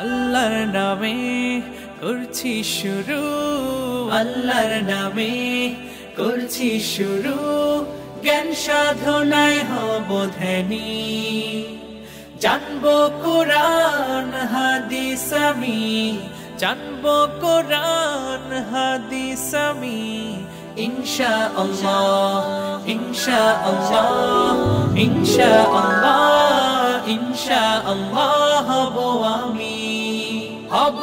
আল্লাহর নামে করছি শুরু, আল্লাহর নামে করছি শুরু, জ্ঞান সাধনায় হব ধ্যানী। জানবো কোরআন হাদিস আমি, জানবো কোরআন হাদিস আমি, ইনশাআল্লাহ ইনশাআল্লাহ ইনশাআল্লাহ ইনশাআল্লাহ হব আমি, হব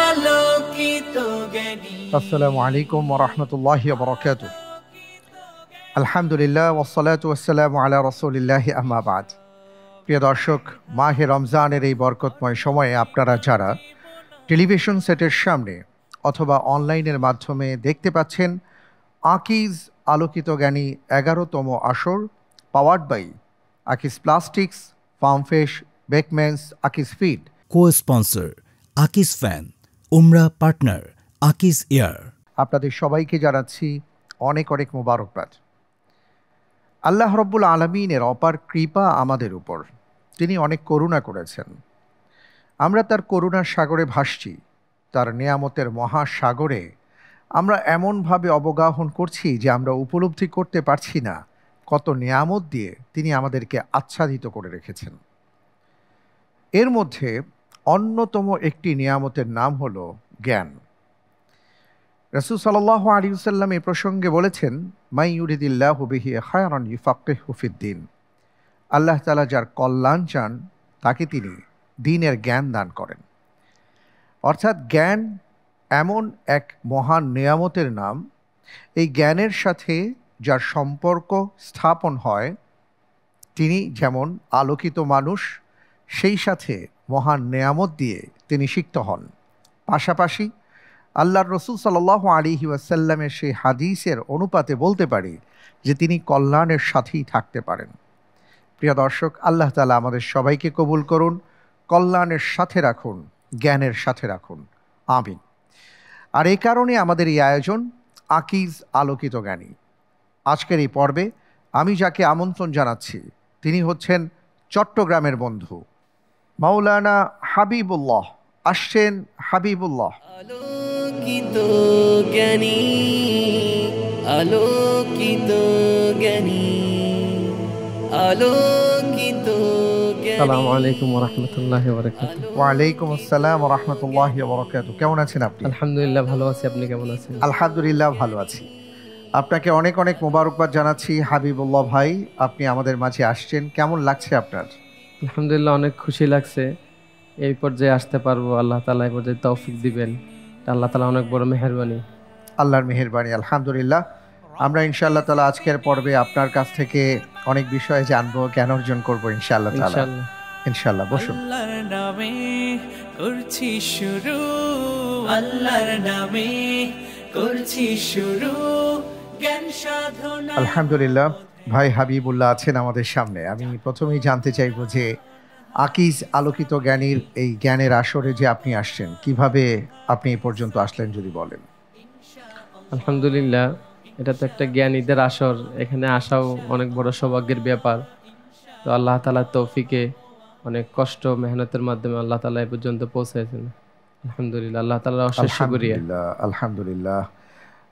আলোকিত জ্ঞানী। আসসালামু আলাইকুম ওয়া রাহমাতুল্লাহি ওয়া বারাকাতুহু। আলহামদুলিল্লাহ ওয়াসসালাতু ওয়াসসালামু আলা রাসূলিল্লাহি আম্মা বাদ। প্রিয় দর্শক, মাহে রমজানের এই বরকতময় সময়ে আপনারা যারা টেলিভিশন সেটের সামনে অথবা অনলাইনের মাধ্যমে দেখতে পাচ্ছেন আকিজ আলোকিত জ্ঞানী 11তম আসর, powered by Akij plastics, Farm Fresh, Bakeman's, Akij feed, co-sponsor Akij fan, উমরা পার্টনার আকিজ এয়ার। আপনাদের সবাইকে জানাচ্ছি অনেক অনেক মোবারকবাদ। আল্লাহ রব্বুল আলামিনের অপার কৃপা আমাদের উপর, তিনি অনেক করুণা করেছেন। আমরা তার করুণার সাগরে ভাসছি, তার নেয়ামতের মহাসাগরে আমরা এমনভাবে অবগাহন করছি যে আমরা উপলব্ধি করতে পারছি না কত নেয়ামত দিয়ে তিনি আমাদেরকে আচ্ছাদিত করে রেখেছেন। এর মধ্যে অন্যতম একটি নেয়ামতের নাম হলো জ্ঞান। রাসূল সাল্লাল্লাহু আলাইহি ওয়াসাল্লাম এই প্রসঙ্গে বলেছেন, মাই ইউরিদিল্লাহু বিহি খায়রান ইউফাক্কিহু ফিদ্দিন। আল্লাহ তাআলা যার কল্যাণ চান তাকে তিনি দ্বীনের জ্ঞান দান করেন। অর্থাৎ জ্ঞান এমন এক মহান নেয়ামতের নাম, এই জ্ঞানের সাথে যার সম্পর্ক স্থাপন হয় তিনি যেমন আলোকিত মানুষ, সেই সাথে মহান নেয়ামত দিয়ে তিনি সিক্ত হন। পাশাপাশি আল্লাহর রসুল সাল্লাল্লাহু আলাইহি ওয়াসাল্লামের সেই হাদিসের অনুপাতে বলতে পারি যে তিনি কল্যাণের সাথেই থাকতে পারেন। প্রিয় দর্শক, আল্লাহ তাআলা আমাদের সবাইকে কবুল করুন, কল্যাণের সাথে রাখুন, জ্ঞানের সাথে রাখুন, আমিন। আর এই কারণে আমাদের এই আয়োজন আকিজ আলোকিত জ্ঞানী। আজকের এই পর্বে আমি যাকে আমন্ত্রণ জানাচ্ছি তিনি হচ্ছেন চট্টগ্রামের বন্ধু মাওলানা হাবিবুল্লাহ। আসছেন হাবিবুল্লাহ। আলোকিত জ্ঞানী, আলোকিত জ্ঞানী, আলোকিত জ্ঞানী। আসসালামু আলাইকুম ওয়া রাহমাতুল্লাহি ওয়া বারাকাতুহু। ওয়া আলাইকুম আসসালাম ওয়া রাহমাতুল্লাহি ওয়া বারাকাতুহু। কেমন আছেন আপনি? আলহামদুলিল্লাহ ভালো আছি, আপনি কেমন আছেন? আলহামদুলিল্লাহ ভালো আছি। আপনাকে অনেক অনেক মোবারকবাদ জানাচ্ছি হাবিবুল্লাহ ভাই, আপনি আমাদের মাঝে আসছেন। কেমন লাগছে আপনার? আলহামদুলিল্লাহ অনেক খুশি লাগছে, এই পর্যায়ে আসতে পারবো। আল্লাহ তাআলা এই পর্যায়ে তৌফিক দিবেন, আল্লাহ তাআলা অনেক বড় মেহেরবানি। আল্লাহর মেহেরবানি, আলহামদুলিল্লাহ। আমরা ইনশাআল্লাহ তাআলা আজকের পর্বে আপনার কাছ থেকে অনেক বিষয়ে জানবো, জ্ঞান অর্জন করবো ইনশাআল্লাহ তাআলা। ইনশাআল্লাহ বসুন। আল্লাহর নামে করছি শুরু, আল্লাহর নামে করছি শুরু, জ্ঞান সাধনা। আলহামদুলিল্লাহ, ভাই হাবিবুল্লাহ আছেন আমাদের সামনে। আমি প্রথমেই জানতে চাইবো যে আকিজ আলোকিত জ্ঞানীর এই জ্ঞানের আসরে যে আপনি আসছেন, কিভাবে আপনি এই পর্যন্ত আসলেন যদি বলেন। আলহামদুলিল্লাহ, এটা তো একটা জ্ঞানীদের আসর, এখানে আসাও অনেক বড় সৌভাগ্যের ব্যাপার। তো আল্লাহ তাআলার তৌফিকে অনেক কষ্ট মেহনতের মাধ্যমে আল্লাহ তাআলা এই পর্যন্ত পৌঁছেছেন। আলহামদুলিল্লাহ, আল্লাহ তাআলার অশেষ শুকরিয়া। আলহামদুলিল্লাহ,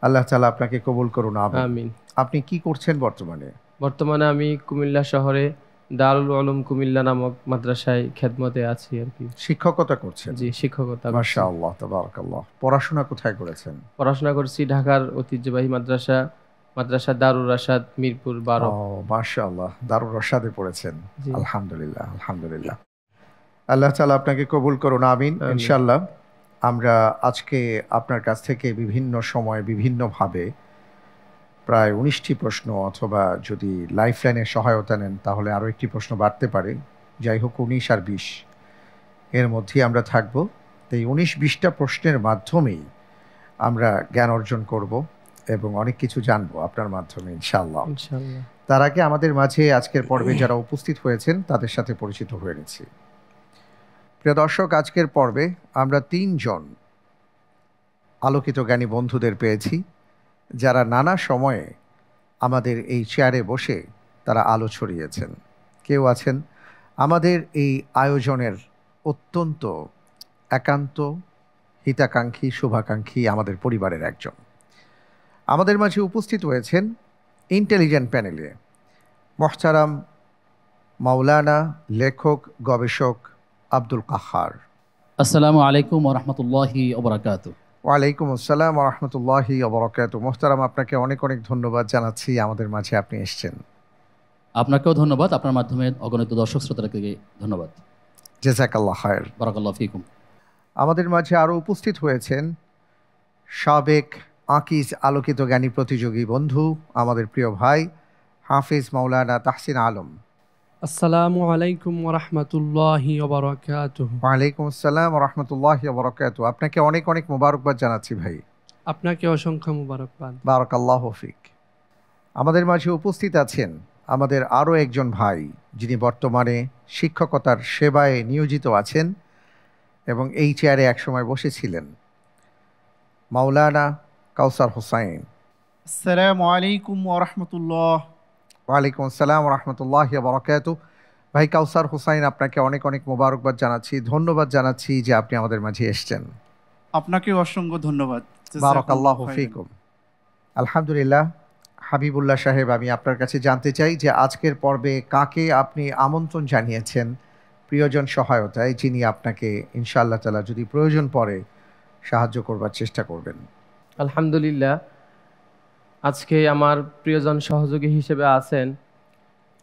আল্লাহ তাআলা আপনাকে কবুল করুন, আমিন। আপনি কি করছেন বর্তমানে? বর্তমানে আমি কুমিল্লা শহরে দারুল উলুম কুমিল্লা নামক মাদ্রাসায় খেদমতে আছি আর কি। শিক্ষকতা করছেন? জি, শিক্ষকতা। মাশাআল্লাহ, তাবারাকাল্লাহ। পড়াশোনা কোথায় করেছেন? পড়াশোনা করছি ঢাকার ঐতিহ্যবাহী মাদ্রাসা দারুর রাশাদ, মিরপুর 12। মাশাআল্লাহ, দারুর রাশাদে পড়েছেন। আলহামদুলিল্লাহ, আলহামদুলিল্লাহ। আল্লাহ তাআলা আপনাকে কবুল করুন, আমিন ইনশাআল্লাহ। আমরা আজকে আপনার কাছ থেকে বিভিন্ন সময় বিভিন্নভাবে প্রায় 19টি প্রশ্ন, অথবা যদি লাইফলাইনের সহায়তা নেন তাহলে আরও একটি প্রশ্ন বাড়তে পারে, যাই হোক 19 আর 20 এর মধ্যেই আমরা থাকব। তো এই 19-20টা প্রশ্নের মাধ্যমেই আমরা জ্ঞান অর্জন করব এবং অনেক কিছু জানবো আপনার মাধ্যমে ইনশাআল্লাহ। তার আগে আমাদের মাঝে আজকের পর্বে যারা উপস্থিত হয়েছেন তাদের সাথে পরিচিত হয়ে নিচ্ছি। প্রিয় দর্শক, আজকের পর্বে আমরা 3 জন আলোকিত জ্ঞানী বন্ধুদের পেয়েছি, যারা নানা সময়ে আমাদের এই চেয়ারে বসে তারা আলো ছড়িয়েছেন। কেউ আছেন আমাদের এই আয়োজনের অত্যন্ত একান্ত হিতাকাঙ্ক্ষী শুভাকাঙ্ক্ষী আমাদের পরিবারের একজন। আমাদের মাঝে উপস্থিত হয়েছেন ইন্টেলিজেন্ট প্যানেলে মোহতারাম মাওলানা লেখক গবেষক আব্দুল কাহার। আসসালামু আলাইকুম ওরহমতুল্লাহি ওবরাকাতু। ওয়ালাইকুম আসসালাম রহমতুল্লাহি ওবরাকাতু। মোহতারাম, আপনাকে অনেক অনেক ধন্যবাদ জানাচ্ছি আমাদের মাঝে আপনি এসেছেন। আপনাকেও ধন্যবাদ, আপনার মাধ্যমে অগণিত দর্শক শ্রোতাকে ধন্যবাদ। জাযাকাল্লাহ খায়র। বারাকাল্লাহু ফিকুম। আমাদের মাঝে আরও উপস্থিত হয়েছেন সাবেক আকিজ আলোকিত জ্ঞানী প্রতিযোগী বন্ধু, আমাদের প্রিয় ভাই হাফিজ মাওলানা তাহসিন আলম। আসসালামু আলাইকুম ওরহমতুল্লাহি ওবারাকাতুহু। ওয়ালাইকুম আসসালাম রহমতুল্লাহি ওবরাকাতু। আপনাকে অনেক অনেক মোবারকবাদ জানাচ্ছি ভাই। আপনাকে অসংখ্য মুবারকবাদ। বারাকাল্লাহু ফিক। আমাদের মাঝে উপস্থিত আছেন আমাদের আরও একজন ভাই, যিনি বর্তমানে শিক্ষকতার সেবায় নিয়োজিত আছেন এবং এই চেয়ারে একসময় বসেছিলেন, মাওলানা কাউসার হোসাইন। আসসালামু আলাইকুম ওরহমতুল্লাহ। ওয়ালাইকুম আসসালাম রহমতুল্লাহি ওয়া বারাকাতুহু। ভাই কাউসার হোসাইন, আপনাকে অনেক অনেক মোবারকবাদ জানাচ্ছি, ধন্যবাদ জানাচ্ছি যে আপনি আমাদের মাঝে এসেছেন। আপনাকে অসংখ্য ধন্যবাদ। বারাকাল্লাহু ফিকুম। আলহামদুলিল্লাহ। হাবিবুল্লাহ সাহেব, আমি আপনার কাছে জানতে চাই যে আজকের পর্বে কাকে আপনি আমন্ত্রণ জানিয়েছেন প্রিয়জন সহায়তায়, যিনি আপনাকে ইনশাআল্লাহ তাআলা যদি প্রয়োজন পড়ে সাহায্য করবার চেষ্টা করবেন। আলহামদুলিল্লাহ, আজকে আমার প্রিয়জন সহযোগী হিসেবে আছেন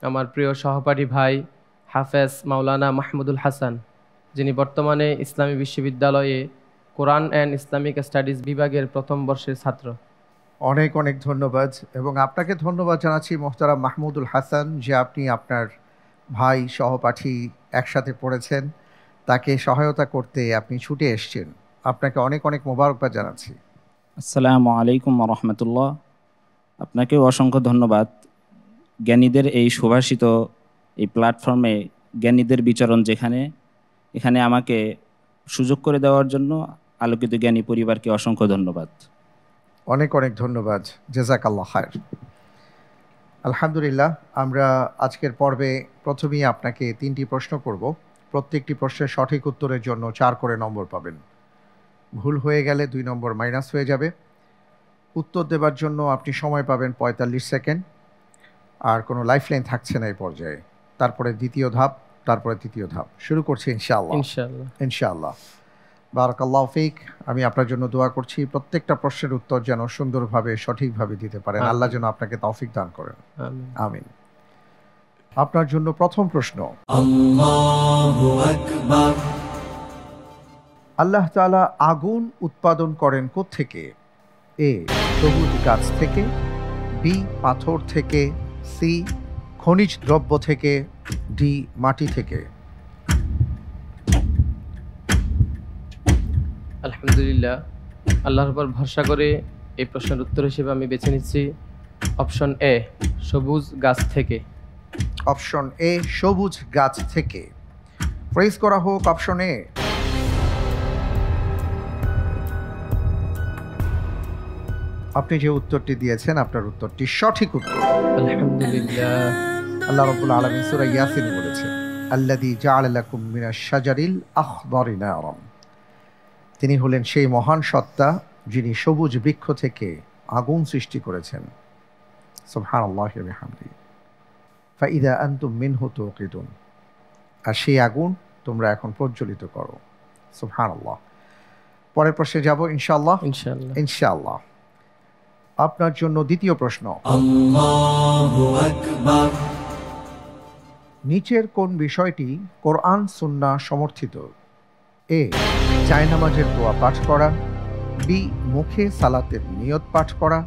আমার প্রিয় সহপাঠী ভাই হাফেজ মাওলানা মাহমুদুল হাসান, যিনি বর্তমানে ইসলামী বিশ্ববিদ্যালয়ে কোরআন অ্যান্ড ইসলামিক স্টাডিজ বিভাগের প্রথম বর্ষের ছাত্র। অনেক অনেক ধন্যবাদ। এবং আপনাকে ধন্যবাদ জানাচ্ছি মোহতারাম মাহমুদুল হাসান, যে আপনি আপনার ভাই সহপাঠী একসাথে পড়েছেন, তাকে সহায়তা করতে আপনি ছুটে এসছেন। আপনাকে অনেক অনেক মোবারকবাদ জানাচ্ছি। আসসালামু আলাইকুম রহমতুল্লাহ। আপনাকেও অসংখ্য ধন্যবাদ। জ্ঞানীদের এই সুভাষিত এই প্ল্যাটফর্মে জ্ঞানীদের বিচরণ যেখানে, এখানে আমাকে সুযোগ করে দেওয়ার জন্য আলোকিত জ্ঞানী পরিবারকে অসংখ্য ধন্যবাদ। অনেক অনেক ধন্যবাদ। জাযাকাল্লাহ খায়র। আলহামদুলিল্লাহ, আমরা আজকের পর্বে প্রথমেই আপনাকে 3টি প্রশ্ন করব। প্রত্যেকটি প্রশ্নের সঠিক উত্তরের জন্য 4 করে নম্বর পাবেন। ভুল হয়ে গেলে 2 নম্বর মাইনাস হয়ে যাবে। উত্তর দেবার জন্য আপনি সময় পাবেন 45 সেকেন্ড। আর কোনো লাইফলাইন থাকছে না এই পর্যায়ে। তারপরে দ্বিতীয় ধাপ, তারপরে তৃতীয় ধাপ। শুরু করছি ইনশাআল্লাহ। ইনশাআল্লাহ। বারাকাল্লাহু ফিক। আমি আপনার জন্য দোয়া করছি প্রত্যেকটা প্রশ্নের উত্তর যেন সুন্দরভাবে সঠিকভাবে দিতে পারেন। আল্লাহ যেন আপনাকে তৌফিক দান করেন। আমিন। আপনার জন্য প্রথম প্রশ্ন, আল্লাহু আকবার। আল্লাহ তাআলা আগুন উৎপাদন করেন কোত্থেকে? এ সবুজ গাছ থেকে, বি পাথর থেকে, সি খনিজ দ্রব্য থেকে, ডি মাটি থেকে। আলহামদুলিল্লাহ, আল্লাহর উপর ভরসা করে এই প্রশ্নের উত্তর হিসেবে আমি বেছে নিচ্ছি অপশন এ, সবুজ গাছ থেকে। অপশন এ, সবুজ গাছ থেকে। ফ্রেজ করা হোক অপশন এ। আপনি যে উত্তরটি দিয়েছেন, আপনার উত্তরটি সঠিক উত্তর। আলহামদুলিল্লাহ। আল্লাহ রাব্বুল আলামিন সূরা ইয়াসিনে বলেছেন, আল্লাযী জাআলা লাকুম মিনাশ শাজারিল আখদারি নারান। তিনি হলেন সেই মহান সত্তা যিনি সবুজ বৃক্ষ থেকে আগুন সৃষ্টি করেছেন। সুবহানাল্লাহি ওয়া বিহামদিহি। ফাইদা আনতুম মিনহু তুকিদুন। আর সেই আগুন তোমরা এখন প্রজ্বলিত করো। সুবহানাল্লাহ। পরের প্রশ্নে যাব ইনশাআল্লাহ। ইনশাআল্লাহ। ইনশাআল্লাহ। আপনার জন্য দ্বিতীয় প্রশ্ন, আল্লাহু আকবার। নিচের কোন বিষয়টি কোরআন সুন্নাহ সমর্থিত? এ জায়নামাজের দোয়া পাঠ করা, বি মুখে সালাতের নিয়ত পাঠ করা,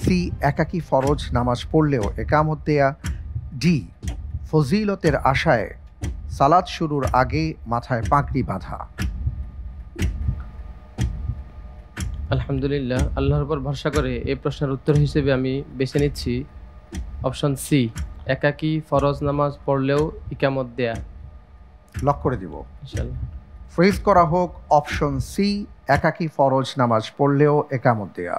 সি একাকী ফরজ নামাজ পড়লেও একামত দেয়া, ডি ফজিলতের আশায় সালাত শুরুর আগে মাথায় পাগড়ি বাঁধা। আলহামদুলিল্লাহ, আল্লাহর উপর ভরসা করে এই প্রশ্নের উত্তর হিসেবে আমি বেছে নিচ্ছি অপশন সি, একাকী ফরজ নামাজ পড়লেও ইকামত দেয়া। লক করে দিব। ইনশাআল্লাহ। ফ্রেজ করা হোক অপশন সি, একাকী ফরজ নামাজ পড়লেও একামত দেয়া।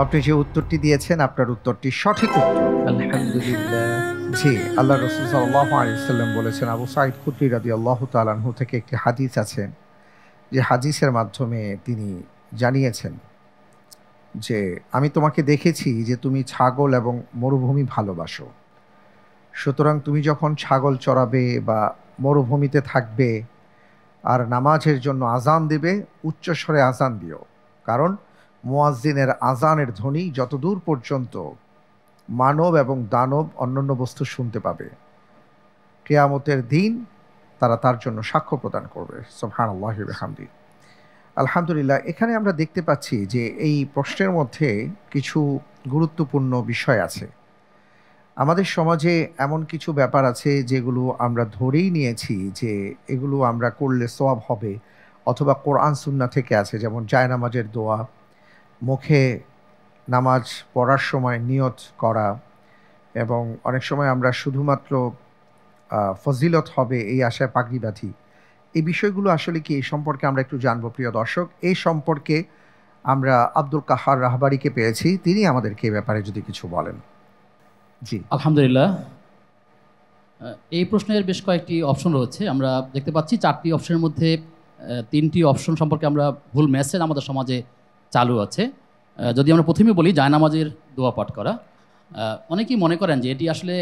আপনি যে উত্তরটি দিয়েছেন আপনার উত্তরটি সঠিক উত্তর। আলহামদুলিল্লাহ। জি, আল্লাহ রাসূল সাল্লাল্লাহু আলাইহি ওয়াসাল্লাম বলেছেন, আবু সাঈদ খুদরি রাদিয়াল্লাহু তাআলা আনহু থেকে একটি হাদিস আছে, যে হাদিসের মাধ্যমে তিনি জানিয়েছেন যে আমি তোমাকে দেখেছি যে তুমি ছাগল এবং মরুভূমি ভালোবাসো, সুতরাং তুমি যখন ছাগল চড়াবে বা মরুভূমিতে থাকবে আর নামাজের জন্য আজান দেবে, উচ্চস্বরে আজান দিও, কারণ মুয়াজ্জিনের আজানের ধ্বনি যতদূর পর্যন্ত মানব এবং দানব অন্যান্য বস্তু শুনতে পাবে, কিয়ামতের দিন তারা তার জন্য সাক্ষ্য প্রদান করবে। সুবহানাল্লাহি ওয়া বিহামদিহি। আলহামদুলিল্লাহ। এখানে আমরা দেখতে পাচ্ছি যে এই প্রশ্নের মধ্যে কিছু গুরুত্বপূর্ণ বিষয় আছে। আমাদের সমাজে এমন কিছু ব্যাপার আছে যেগুলো আমরা ধরেই নিয়েছি যে এগুলো আমরা করলে সওয়াব হবে, অথবা কোরআন সুন্নাহ থেকে আছে, যেমন জায়নামাজের দোয়া, মুখে নামাজ পড়ার সময় নিয়ত করা, এবং অনেক সময় আমরা শুধুমাত্র ফজিলত হবে এই আশায় পাগড়ি বাঁধি। এই বিষয়গুলো আসলে কি, এই সম্পর্কে আমরা একটু জানবো প্রিয় দর্শক। এই সম্পর্কে আমরা আব্দুল কাহার রাহবারিকে পেয়েছি, তিনি আমাদেরকে এই ব্যাপারে যদি কিছু বলেন। জি আলহামদুলিল্লাহ। এই প্রশ্নের বেশ কয়েকটি অপশন রয়েছে। আমরা দেখতে পাচ্ছি 4টি অপশনের মধ্যে 3টি অপশন সম্পর্কে আমরা ভুল মেসেজ আমাদের সমাজে চালু আছে। যদি আমরা প্রথমে বলি জায়নামাজের দোয়া পাঠ করা, অনেকেই মনে করেন যে এটি আসলে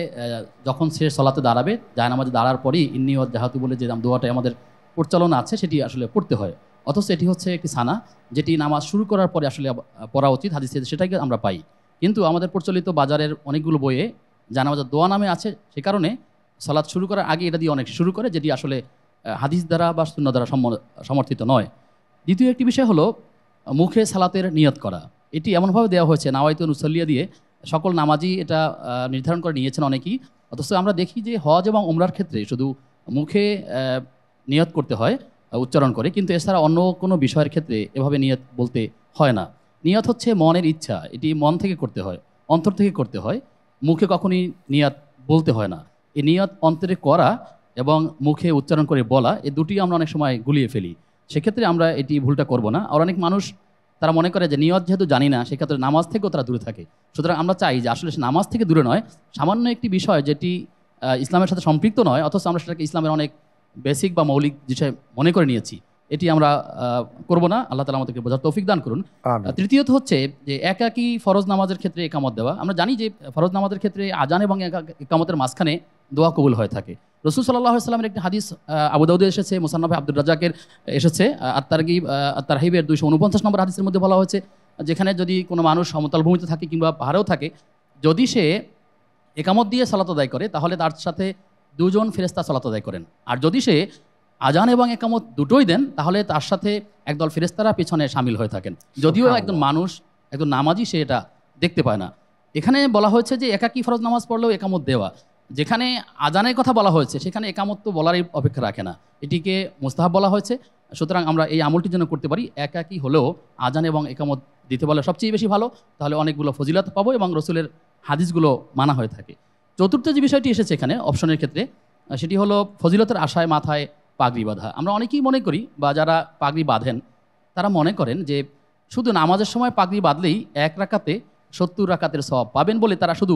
যখন সে সলাতে দাঁড়াবে, জায়নামাজে দাঁড়ার পরই ইন্নী ওয়াজ্জাহাতু বলে যে দোয়াটা আমাদের প্রচলন আছে সেটি আসলে পড়তে হয়, অথচ এটি হচ্ছে একটি সানা যেটি নামাজ শুরু করার পরে আসলে পড়া উচিত, হাদিসে সেটাকে আমরা পাই। কিন্তু আমাদের প্রচলিত বাজারের অনেকগুলো বইয়ে জায়নামাজের দোয়া নামে আছে, সে কারণে সালাত শুরু করার আগে এটা দিয়ে অনেক শুরু করে, যেটি আসলে হাদিস দ্বারা বা সুন্নাহ দ্বারা সমর্থিত নয়। দ্বিতীয় একটি বিষয় হলো মুখে সালাতের নিয়ত করা। এটি এমনভাবে দেওয়া হয়েছে নাওয়াইতু নুসাল্লিয়া দিয়ে, সকল নামাজি এটা নির্ধারণ করে নিয়েছেন অনেকেই, অথচ আমরা দেখি যে হজ এবং উমরার ক্ষেত্রে শুধু মুখে নিয়ত করতে হয় উচ্চারণ করে, কিন্তু এছাড়া অন্য কোনো বিষয়ের ক্ষেত্রে এভাবে নিয়ত বলতে হয় না। নিয়ত হচ্ছে মনের ইচ্ছা, এটি মন থেকে করতে হয়, অন্তর থেকে করতে হয়, মুখে কখনই নিয়ত বলতে হয় না। এই নিয়ত অন্তরে করা এবং মুখে উচ্চারণ করে বলা, এই দুটি আমরা অনেক সময় গুলিয়ে ফেলি। সেক্ষেত্রে আমরা এটি ভুলটা করব না। আর অনেক মানুষ তারা মনে করে যে নিয়ত যেহেতু জানি না, সেক্ষেত্রে নামাজ থেকেও তারা দূরে থাকে। সুতরাং আমরা চাই যে আসলে নামাজ থেকে দূরে নয়, সামান্য একটি বিষয় যেটি ইসলামের সাথে সম্পৃক্ত নয়, অথচ আমরা সেটাকে ইসলামের অনেক বেসিক বা মৌলিক বিষয় মনে করে নিয়েছি, এটি আমরা করব না। আল্লাহ তাআলা আমাদেরকে বোঝার তৌফিক দান করুন। তৃতীয়ত হচ্ছে যে একাকী ফরজ নামাজের ক্ষেত্রে একামত দেওয়া। আমরা জানি যে ফরজ নামাজের ক্ষেত্রে আজান এবং একামতের মাঝখানে দোয়া কবুল হয়ে থাকে। রাসূল সাল্লাল্লাহু আলাইহি ওয়াসাল্লামের একটি হাদিস আবু দাউদে এসেছে, মুসান্নাফে আব্দুর রাজ্জাকের এসেছে, আত-তারগীবের 249 নম্বর হাদিসের মধ্যে বলা হয়েছে, যেখানে যদি কোনো মানুষ সমতল ভূমিতে থাকে কিংবা পাহাড়েও থাকে, যদি সে একামত দিয়ে সালাত আদায় করে তাহলে তার সাথে 2 জন ফেরেশতা সালাত আদায় করেন, আর যদি সে আজান এবং একামত দুটোই দেন তাহলে তার সাথে একদল ফেরেশতারা পেছনে শামিল হয়ে থাকেন, যদিও একজন মানুষ, একজন নামাজি, সে এটা দেখতে পায় না। এখানে বলা হয়েছে যে একাকী ফরজ নামাজ পড়লেও একামত দেওয়া। যেখানে আজানের কথা বলা হয়েছে সেখানে একামত তো বলারই অপেক্ষা রাখে না, এটিকে মুস্তাহাব বলা হয়েছে। সুতরাং আমরা এই আমলটি যেন করতে পারি, একাকী হলেও আজান এবং একামত দিতে বলে সবচেয়ে বেশি ভালো, তাহলে অনেকগুলো ফজিলত পাবো এবং রসুলের হাদিসগুলো মানা হয়ে থাকে। চতুর্থ যে বিষয়টি এসেছে এখানে অপশনের ক্ষেত্রে, সেটি হলো ফজিলতের আশায় মাথায় পাগড়ি বাঁধা। আমরা অনেকেই মনে করি বা যারা পাগড়ি বাঁধেন তারা মনে করেন যে শুধু নামাজের সময় পাগড়ি বাঁধলেই 1 রাকাতে 70 রাকাতের সওয়াব পাবেন বলে তারা শুধু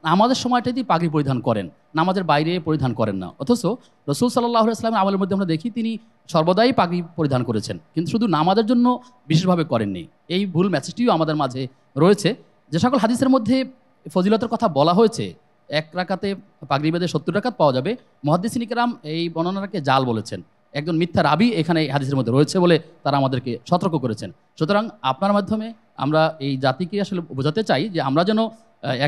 নামাজের সময়টাতেই পাগড়ি পরিধান করেন, নামাজের বাইরে পরিধান করেন না। অথচ রাসূল সাল্লাল্লাহু আলাইহি ওয়াসাল্লামের আমলের মধ্যে আমরা দেখি তিনি সর্বদাই পাগড়ি পরিধান করেছেন, কিন্তু শুধু নামাজের জন্য বিশেষভাবে করেননি। এই ভুল মেসেজটিও আমাদের মাঝে রয়েছে। যে সকল হাদিসের মধ্যে ফজিলতের কথা বলা হয়েছে, 1 রাকাতে পাগড়ি বেঁধে 70 রাকাত পাওয়া যাবে, মুহাদ্দিসিন কিরাম এই বর্ণনাটাকে জাল বলেছেন। একজন মিথ্যা রাবী এখানে এই হাদিসের মধ্যে রয়েছে বলে তারা আমাদেরকে সতর্ক করেছেন। সুতরাং আপনার মাধ্যমে আমরা এই জাতিকে আসলে বোঝাতে চাই যে আমরা যেন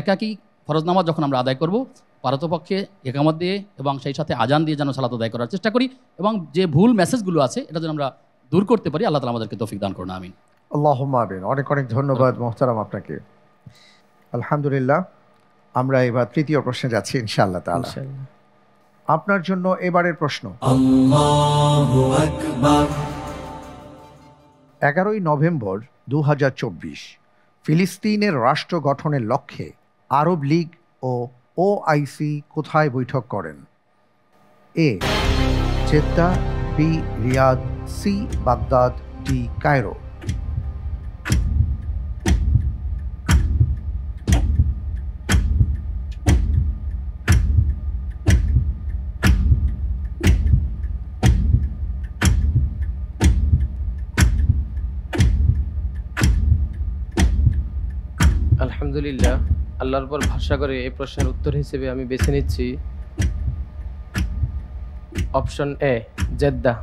একাকী ফরজ নামাজ যখন আমরা আদায় করব, পারতপক্ষে একামত দিয়ে এবং সেই সাথে আজান দিয়ে যেন সালাত আদায় করার চেষ্টা করি, এবং যে ভুল মেসেজগুলো আছে এটা যেন আমরা দূর করতে পারি। আল্লাহ তাআলা আমাদেরকে তৌফিক দান করুন, আমিন। আল্লাহুম্মা আমিন। অনেক অনেক ধন্যবাদ মুহতারাম আপনাকে। আলহামদুলিল্লাহ, আমরা এবার তৃতীয় প্রশ্নে যাচ্ছি ইনশাআল্লাহ তাআলা। আপনার জন্য এবারের প্রশ্ন, আল্লাহু আকবার। 11ই নভেম্বর 2024 ফিলিস্তিনের রাষ্ট্র গঠনের লক্ষ্যে আরব লীগ ও ওআইসি কোথায় বৈঠক করেন? A Jeddah, B Riyadh, C Baghdad, D Cairo. আলহামদুলিল্লাহ, আল্লাহর উপর ভরসা করে এই প্রশ্নের উত্তর হিসেবে আমি বেছে নিচ্ছি option A, Jeddah.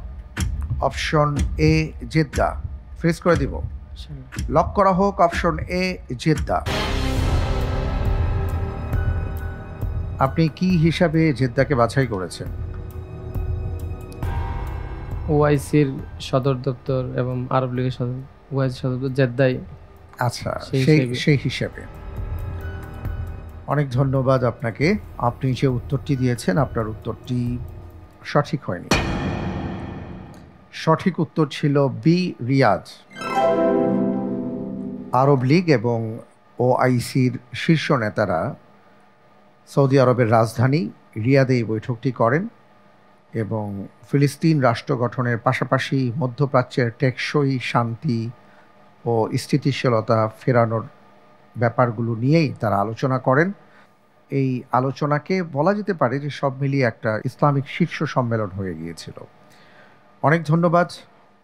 Option A Jeddah fridge করে দিব। লক করা হোক অপশন এ জেদ্দা। আপনি কি হিসাবে জেদ্দাকে বাছাই করেছেন? ওআইসির সদর দপ্তর এবং আরব লীগের সদর, ওআইসি সদর দপ্তর জেদ্দাই। আচ্ছা, সেই সেই হিসাবে অনেক ধন্যবাদ আপনাকে। আপনি যে উত্তরটি দিয়েছেন আপনার উত্তরটি সঠিক হয়নি। সঠিক উত্তর ছিল বি, রিয়াদ। আরব লীগ এবং ওআইসির শীর্ষ নেতারা সৌদি আরবের রাজধানী রিয়াদে এই বৈঠকটি করেন এবং ফিলিস্তিন রাষ্ট্র গঠনের পাশাপাশি মধ্যপ্রাচ্যের টেকসই শান্তি ও স্থিতিশীলতা ফেরানোর ব্যাপারগুলো নিয়েই তারা আলোচনা করেন। এই আলোচনাকে বলা যেতে পারে যে সব মিলিয়ে একটা ইসলামিক শীর্ষ সম্মেলন হয়ে গিয়েছিল। অনেক ধন্যবাদ,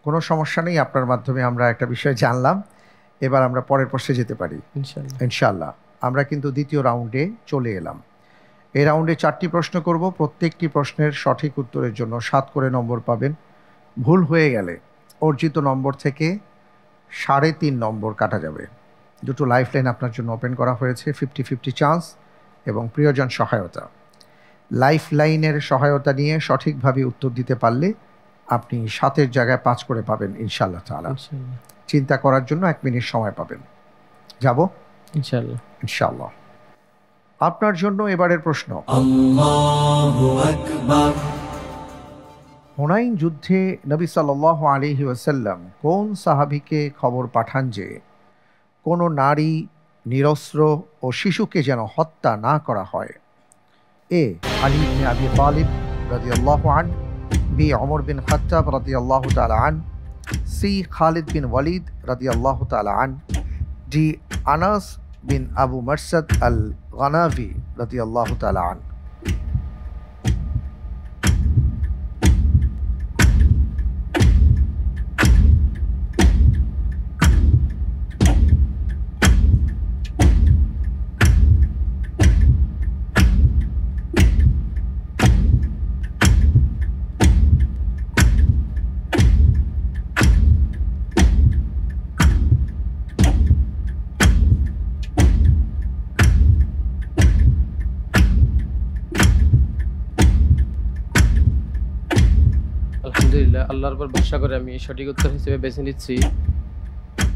কোনো সমস্যা নেই। আপনার মাধ্যমে আমরা একটা বিষয় জানলাম। এবার আমরা পরের প্রশ্নে যেতে পারি ইনশাআল্লাহ। আমরা কিন্তু দ্বিতীয় রাউন্ডে চলে এলাম। এই রাউন্ডে 4টি প্রশ্ন করব। প্রত্যেকটি প্রশ্নের সঠিক উত্তরের জন্য 7 করে নম্বর পাবেন। ভুল হয়ে গেলে অর্জিত নম্বর থেকে 3.5 নম্বর কাটা যাবে। দুটো লাইফলাইন আপনার জন্য ওপেন করা হয়েছে, 50-50 চান্স এবং প্রিয়জন সহায়তা। লাইফলাইনের সহায়তা নিয়ে সঠিকভাবে উত্তর দিতে পারলে আপনি 7-এর জায়গায় 5 করে পাবেন ইনশাআল্লাহ তাআলা। চিন্তা করার জন্য 1 মিনিট সময় পাবেন। যাব ইনশাআল্লাহ। আপনার জন্য এবারের প্রশ্ন। আল্লাহু আকবার। হুনাইন যুদ্ধে নবী সাল্লাল্লাহু আলাইহি ওয়াসাল্লাম কোন সাহাবীকে খবর পাঠান যে কোনো নারী, নিরস্ত্র ও শিশুকে যেন হত্যা না করা হয়? এ, আলী ইবনে আবি তালিব রাদিয়াল্লাহু আনহু। বি, ওমর বিন খাত্তাব রাদিয়াল্লাহু তাআলা আনহু। সি, খালিদ বিন ওয়ালিদ রাদিয়াল্লাহু তাআলা আনহু। ডি, আনাস বিন আবু মারসাদ আল গানাভি রাদিয়াল্লাহু তাআলা আনহু। আলহামদুলিল্লাহ, আল্লাহর উপর ভরসা করে আমি সঠিক উত্তর হিসেবে বেছে নিচ্ছি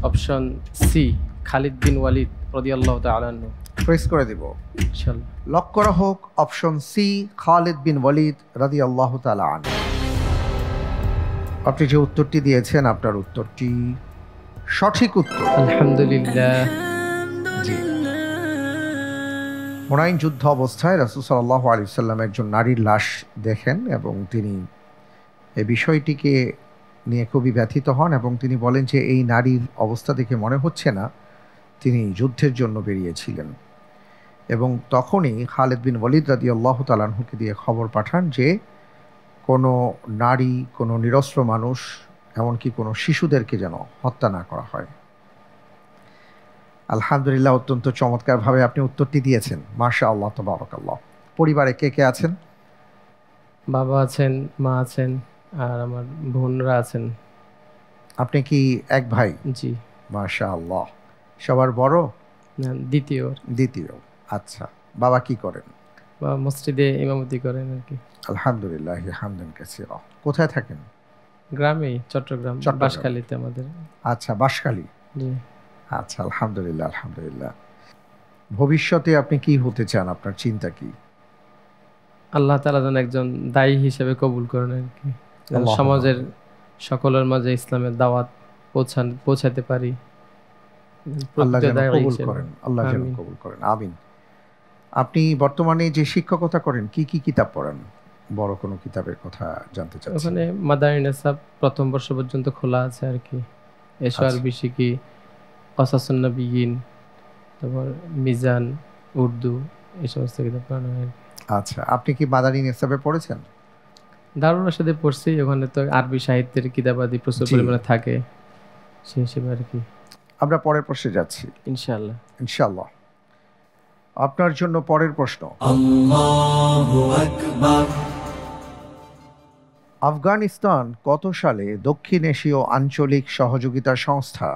অপশন সি, খালিদ বিন ওয়ালিদ রাদিয়াল্লাহু তাআলা আনহু। প্রেস করে দিব ইনশাআল্লাহ। লক করা হোক অপশন সি, খালিদ বিন ওয়ালিদ রাদিয়াল্লাহু তাআলা আনহু। আপনি যে উত্তরটি দিয়েছেন আপনার উত্তরটি সঠিক উত্তর। আলহামদুলিল্লাহ। জি, হুনাইন যুদ্ধ অবস্থায় রাসূল সাল্লাল্লাহু আলাইহি ওয়াসাল্লাম একজন নারীর লাশ দেখেন এবং তিনি এই বিষয়টিকে নিয়ে খুবই ব্যথিত হন এবং তিনি বলেন যে এই নারীর অবস্থা দেখে মনে হচ্ছে না তিনি যুদ্ধের জন্য বেরিয়েছিলেন। এবং তখনই খালিদ বিন ওয়ালিদ রাদিয়াল্লাহু তাআলা আনহুকে দিয়ে খবর পাঠান যে কোনো নারী, কোনো নিরস্ত্র মানুষ, এমনকি কোনো শিশুদেরকে যেন হত্যা না করা হয়। আলহামদুলিল্লাহ, অত্যন্ত চমৎকারভাবে আপনি উত্তরটি দিয়েছেন। মাশাআল্লাহ, তাবারাকাল্লাহ। পরিবারে কে কে আছেন? বাবা আছেন, মা আছেন, আর আমার বোনরা আছেন। আপনি কি এক ভাই? জি। মাশাআল্লাহ। সবার বড়? না, দ্বিতীয়। দ্বিতীয়। আচ্ছা, বাবা কি করেন? বাবা মসজিদে ইমামতি করেন আর কি। আলহামদুলিল্লাহ, হামদান কাসীরা। কোথায় থাকেন? গ্রামেই, চট্টগ্রাম, বাঁশখালীতে আমাদের। আচ্ছা, বাঁশখালী। জি। আচ্ছা, আলহামদুলিল্লাহ, আলহামদুলিল্লাহ। ভবিষ্যতে আপনি কি হতে চান? আপনার চিন্তা কি? আল্লাহ তাআলা যেন একজন দায়ী হিসেবে কবুল করেন আর কি, সমাজের সকলের মাঝে ইসলামের দাওয়াত পৌঁছাতে পারি। আল্লাহ যেন কবুল করেন, আল্লাহ যেন কবুল করেন, আমিন। আপনি বর্তমানে যে শিক্ষকতা করেন কি কি কিতাব পড়ান? বড় কোনো কিতাবের কথা জানতে চাচ্ছি। ওখানে মাদানী নিসাব প্রথম বর্ষ পর্যন্ত খোলা আছে আর কি। এশআর বিশিকি, কসাসুন নবিয়িন, তারপর মিজান, উর্দু, এই সমস্ত কিতাব পড়ানো হয়। আচ্ছা, আপনি কি মাদানী নিসাবে পড়েছেন? দারুল রাশেদে পড়ছি। ওখানে তো আরবি সাহিত্যের কিতাবাদি প্রচুর পরিমাণে থাকে, সেই হিসেবে আর কি। আমরা পরের প্রশ্নে যাচ্ছি ইনশাআল্লাহ। ইনশাআল্লাহ। আপনার জন্য পরের প্রশ্ন। Allahu Akbar. আফগানিস্তান কত সালে দক্ষিণ এশীয় আঞ্চলিক সহযোগিতা সংস্থা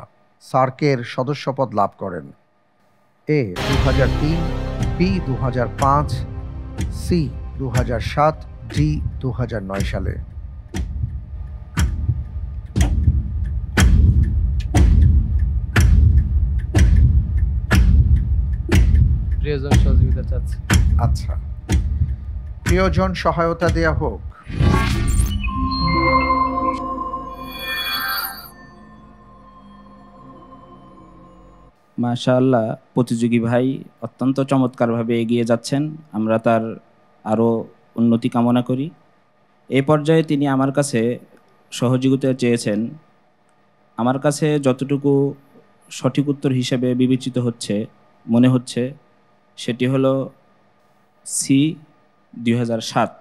সার্কের সদস্যপদ লাভ করেন? এ 2003, বি 2005, সি 2007, ডি 2009 সালে। প্রিয়জন সহযোগিতা চাচ্ছি। আচ্ছা, প্রিয়জন সহায়তা দেয়া হোক। মাশাআল্লাহ, প্রতিযোগী ভাই অত্যন্ত চমৎকারভাবে এগিয়ে যাচ্ছেন। আমরা তার আরও উন্নতি কামনা করি। এই পর্যায়ে তিনি আমার কাছে সহযোগিতা চেয়েছেন। আমার কাছে যতটুকু সঠিক উত্তর হিসেবে বিবেচিত হচ্ছে, মনে হচ্ছে, সেটি হলো সি 2007।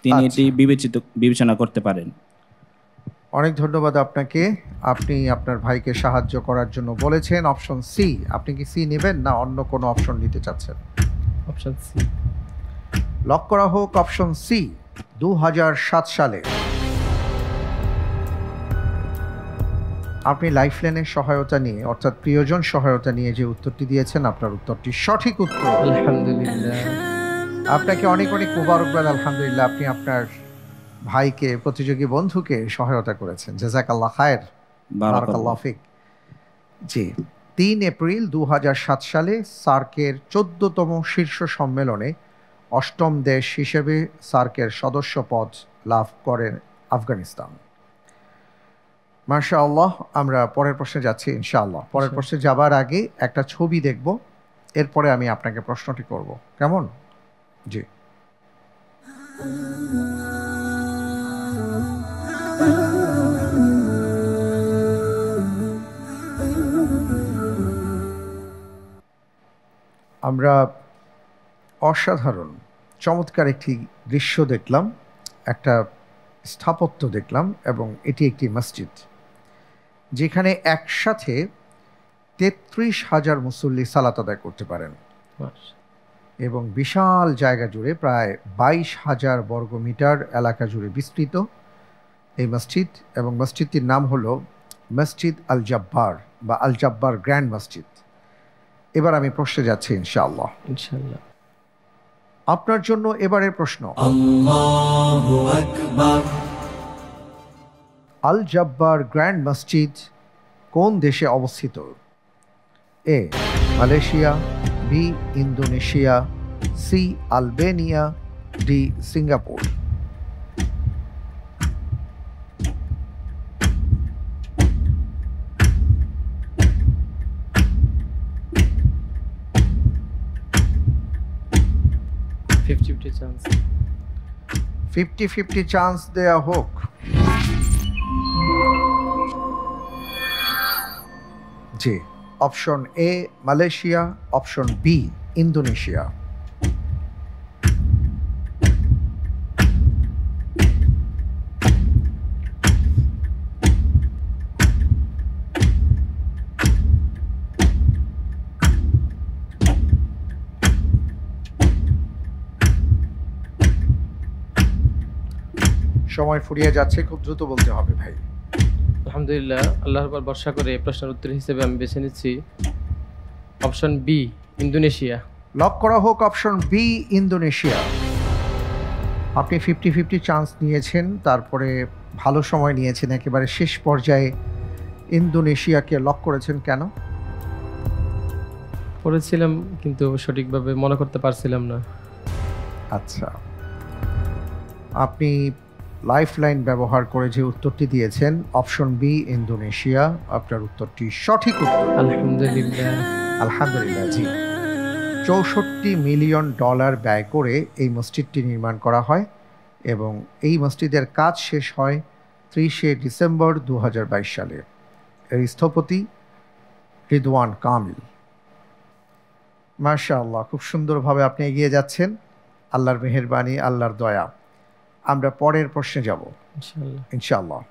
তিনি এটি বিবেচনা করতে পারেন। অনেক ধন্যবাদ আপনাকে। আপনি আপনার ভাইকে সাহায্য করার জন্য বলেছেন অপশন সি। আপনি কি সি নেবেন না অন্য কোনো অপশন নিতে চাচ্ছেন? অপশন সি লক করা হোক। অপশন সি 2007 সালে। আপনি লাইফলাইনের সহায়তা নিয়ে অর্থাৎ প্রিয়জন সহায়তা নিয়ে যে উত্তরটি দিয়েছেন, আপনার উত্তরটি সঠিক উত্তর। আলহামদুলিল্লাহ, আপনাকে অনেক অনেক মুবারকবাদ। আলহামদুলিল্লাহ, আপনি আপনার ভাইকে, প্রতিযোগী বন্ধুকে সহায়তা করেছেন। জাযাকাল্লাহ খায়ের, বারাকাল্লাহ ফিক। জি, 3 এপ্রিল 2007 সালে সার্কের 14তম শীর্ষ সম্মেলনে 8ম দেশ হিসেবে সার্কের সদস্য পদ লাভ করেন আফগানিস্তান। মাশাআল্লাহ। আমরা পরের প্রশ্নে যাচ্ছি ইনশাআল্লাহ। পরের প্রশ্নে যাবার আগে একটা ছবি দেখব, এরপরে আমি আপনাকে প্রশ্নটি করব, কেমন? জি। আমরা অসাধারণ চমৎকার একটি দৃশ্য দেখলাম, একটা স্থাপত্য দেখলাম, এবং এটি একটি মসজিদ যেখানে একসাথে 33,000 মুসল্লি সালাত আদায় করতে পারেন এবং বিশাল জায়গা জুড়ে প্রায় 22,000 বর্গমিটার এলাকা জুড়ে বিস্তৃত এই মসজিদ। এবং মসজিদটির নাম হলো মসজিদ আল জাব্বার বা আল জাব্বার গ্র্যান্ড মসজিদ। এবার আমি প্রশ্নে যাচ্ছি ইনশাআল্লাহ। ইনশাআল্লাহ। আপনার জন্য এবারের প্রশ্ন। Allahu Akbar. Al Jabbar grand মসজিদ কোন দেশে অবস্থিত? A Malaysia, B Indonesia, C Albania, D Singapore. Chance 50-50 chance দেয়া হোক। জি, option A Malaysia, option B Indonesia. সময় ফুরিয়ে যাচ্ছে, খুব দ্রুত বলতে হবে ভাই। আলহামদুলিল্লাহ, আল্লাহর উপর ভরসা করে এই প্রশ্নের উত্তর হিসেবে আমি বেছে নিচ্ছি অপশন বি ইন্দোনেশিয়া। লক করা হোক অপশন বি ইন্দোনেশিয়া। আপনি 50-50 চান্স নিয়েছেন, তারপরে ভালো সময় নিয়েছেন, একেবারে শেষ পর্যায়ে ইন্দোনেশিয়াকে লক করেছেন কেন? পড়েছিলাম কিন্তু সঠিকভাবে মনে করতে পারছিলাম না। আচ্ছা, আপনি লাইফলাইন ব্যবহার করে যে উত্তরটি দিয়েছেন অপশন বি ইন্দোনেশিয়া, আপনার উত্তরটি সঠিক উত্তর। আলহামদুলিল্লাহ। আলহামদুলিল্লাহ। জি, $64 মিলিয়ন ব্যয় করে এই মসজিদটি নির্মাণ করা হয় এবং এই মসজিদের কাজ শেষ হয় 30শে ডিসেম্বর 2022 সালে। এর স্থপতি রিদওয়ান কামিল। মাশাআল্লাহ, খুব সুন্দরভাবে আপনি এগিয়ে যাচ্ছেন। আল্লাহর মেহেরবানি, আল্লাহর দয়া। আমরা পরের প্রশ্নে যাব ইনশাআল্লাহ।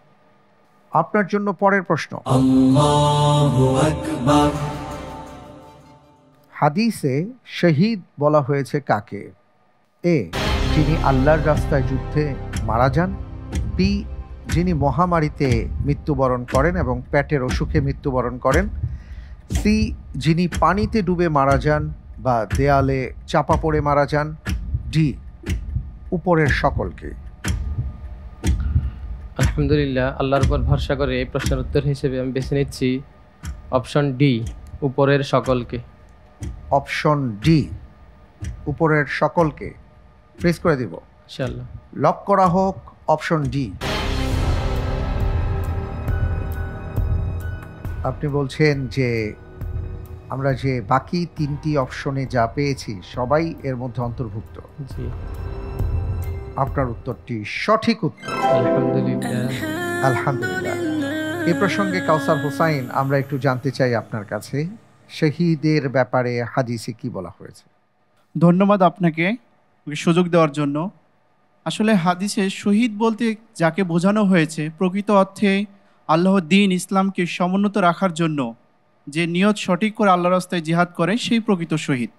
আপনার জন্য পরের প্রশ্ন। Allahu Akbar. হাদিসে শহীদ বলা হয়েছে কাকে? এ, যিনি আল্লাহর রাস্তায় যুদ্ধে মারা যান। বি, যিনি মহামারীতে মৃত্যুবরণ করেন এবং পেটের অসুখে মৃত্যুবরণ করেন। সি, যিনি পানিতে ডুবে মারা যান বা দেয়ালে চাপা পড়ে মারা যান। ডি, উপরের সকলকে। আলহামদুলিল্লাহ, আল্লাহর উপর ভরসা করে এই প্রশ্নের উত্তর হিসেবে আমি বেছে নিচ্ছি অপশন ডি, উপরের সকলকে। অপশন ডি, উপরের সকলকে। প্রেস করে দিব। ইনশাআল্লাহ। লক করা হোক অপশন ডি। আপনি বলছেন যে আমরা যে বাকি তিনটি অপশনে যা পেয়েছি সবাই এর মধ্যে অন্তর্ভুক্ত। জি, আপনার উত্তরটি সঠিক উত্তর। আলহামদুলিল্লাহ। আলহামদুলিল্লাহ। এই প্রসঙ্গে কাউসার হোসাইন, আমরা একটু জানতে চাই আপনার কাছে শহীদের ব্যাপারে হাদিসে কি বলা হয়েছে? ধন্যবাদ আপনাকে সুযোগ দেওয়ার জন্য। আসলে হাদিসে শহীদ বলতে যাকে বোঝানো হয়েছে প্রকৃত অর্থে আল্লাহর দ্বীন ইসলামকে সমুন্নত রাখার জন্য যে নিয়ত সঠিক করে আল্লাহর রাস্তায় জিহাদ করে সেই প্রকৃত শহীদ।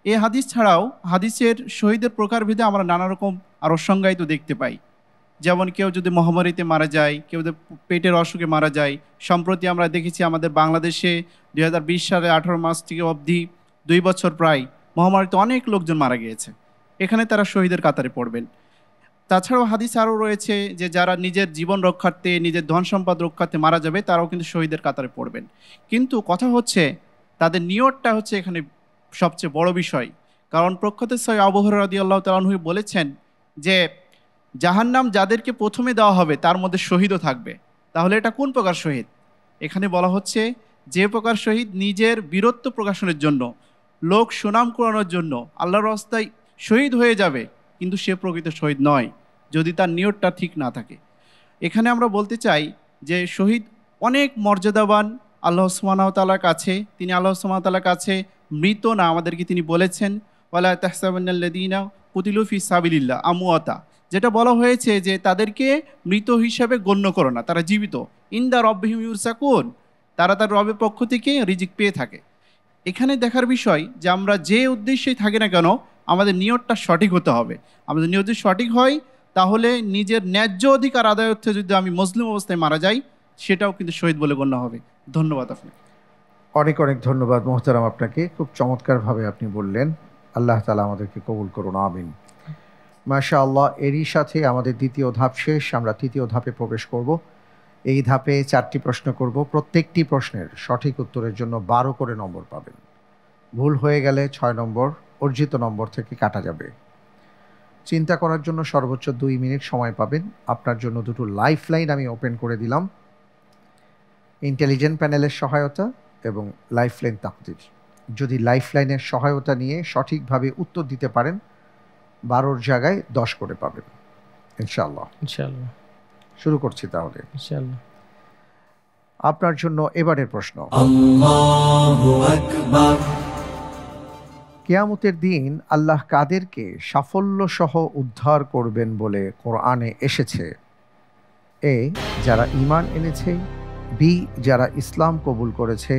এই হাদিস ছাড়াও হাদিসের শহীদের প্রকারভেদে আমরা নানা রকম আরও সংজ্ঞায়িত দেখতে পাই। যেমন কেউ যদি মহামারীতে মারা যায়, কেউ যদি পেটের অসুখে মারা যায়। সম্প্রতি আমরা দেখেছি আমাদের বাংলাদেশে 2020 সালে 18 মাস থেকে অবধি 2 বছর প্রায় মহামারীতে অনেক লোকজন মারা গিয়েছে। এখানে তারা শহীদের কাতারে পড়বেন। তাছাড়াও হাদিস আরও রয়েছে যে যারা নিজের জীবন রক্ষার্থে, নিজের ধন সম্পদ রক্ষার্থে মারা যাবে তারাও কিন্তু শহীদের কাতারে পড়বেন। কিন্তু কথা হচ্ছে তাদের নিয়তটা হচ্ছে এখানে সবচেয়ে বড় বিষয়। কারণ প্রখ্যাত সহিহ আবু হুরায়রা রাদিয়াল্লাহু তাআলা আনহু বলেছেন যে জাহান্নাম যাদেরকে প্রথমে দেওয়া হবে তার মধ্যে শহীদও থাকবে। তাহলে এটা কোন প্রকার শহীদ? এখানে বলা হচ্ছে যে প্রকার শহীদ নিজের বীরত্ব প্রকাশনের জন্য, লোক সুনাম কুড়ানোর জন্য আল্লাহর রাস্তায় শহীদ হয়ে যাবে, কিন্তু সে প্রকৃত শহীদ নয় যদি তার নিয়তটা ঠিক না থাকে। এখানে আমরা বলতে চাই যে শহীদ অনেক মর্যাদাবান আল্লাহ সুবহানাহু ওয়া তাআলার কাছে। তিনি আল্লাহ সুবহানাহু ওয়া তাআলার কাছে মৃত না, আমাদেরকে তিনি বলেছেন ওয়ালা তাহসাবান্নাল্লাযীনা কুতিলু ফি সাবিলিল্লাহ আমওয়াতা, যেটা বলা হয়েছে যে তাদেরকে মৃত হিসাবে গণ্য করো না, তারা জীবিত। ইনদা রব্বিহিম ইউরসাকুন, তারা তার রবের পক্ষ থেকে রিজিক পেয়ে থাকে। এখানে দেখার বিষয় যে আমরা যে উদ্দেশ্যেই থাকি না কেন আমাদের নিয়তটা সঠিক হতে হবে। আমাদের নিয়ত যদি সঠিক হয় তাহলে নিজের ন্যায্য অধিকার আদায় অর্থে যদি আমি মুসলিম অবস্থায় মারা যাই সেটাও কিন্তু শহীদ বলে গণ্য হবে। ধন্যবাদ আপনাকে। অনেক অনেক ধন্যবাদ মোহতারাম আপনাকে। খুব চমৎকারভাবে আপনি বললেন। আল্লাহ তাআলা আমাদেরকে কবুল করুন, আমিন। মাশাআল্লাহ। এরই সাথে আমাদের দ্বিতীয় ধাপ শেষ, আমরা তৃতীয় ধাপে প্রবেশ করব। এই ধাপে 4টি প্রশ্ন করব। প্রত্যেকটি প্রশ্নের সঠিক উত্তরের জন্য 12 করে নম্বর পাবেন। ভুল হয়ে গেলে 6 নম্বর অর্জিত নম্বর থেকে কাটা যাবে। চিন্তা করার জন্য সর্বোচ্চ 2 মিনিট সময় পাবেন। আপনার জন্য দুটো লাইফ লাইন আমি ওপেন করে দিলাম, ইন্টেলিজেন্ট প্যানেলের সহায়তা এবং লাইফ লাইন তাকদীর। যদি লাইফ লাইনের সহায়তা নিয়ে সঠিকভাবে উত্তর দিতে পারেন 12-র জায়গায় 10 করে পাবেন ইনশাআল্লাহ। ইনশাআল্লাহ। শুরু করছি তাহলে। ইনশাআল্লাহ। আপনার জন্য এবারের প্রশ্ন। আল্লাহু আকবার। কিয়ামতের দিন আল্লাহ কাদেরকে সাফল্য সহ উদ্ধার করবেন বলে কোরআনে এসেছে? এ, যারা ঈমান এনেছে। বি, যারা ইসলাম কবুল করেছে।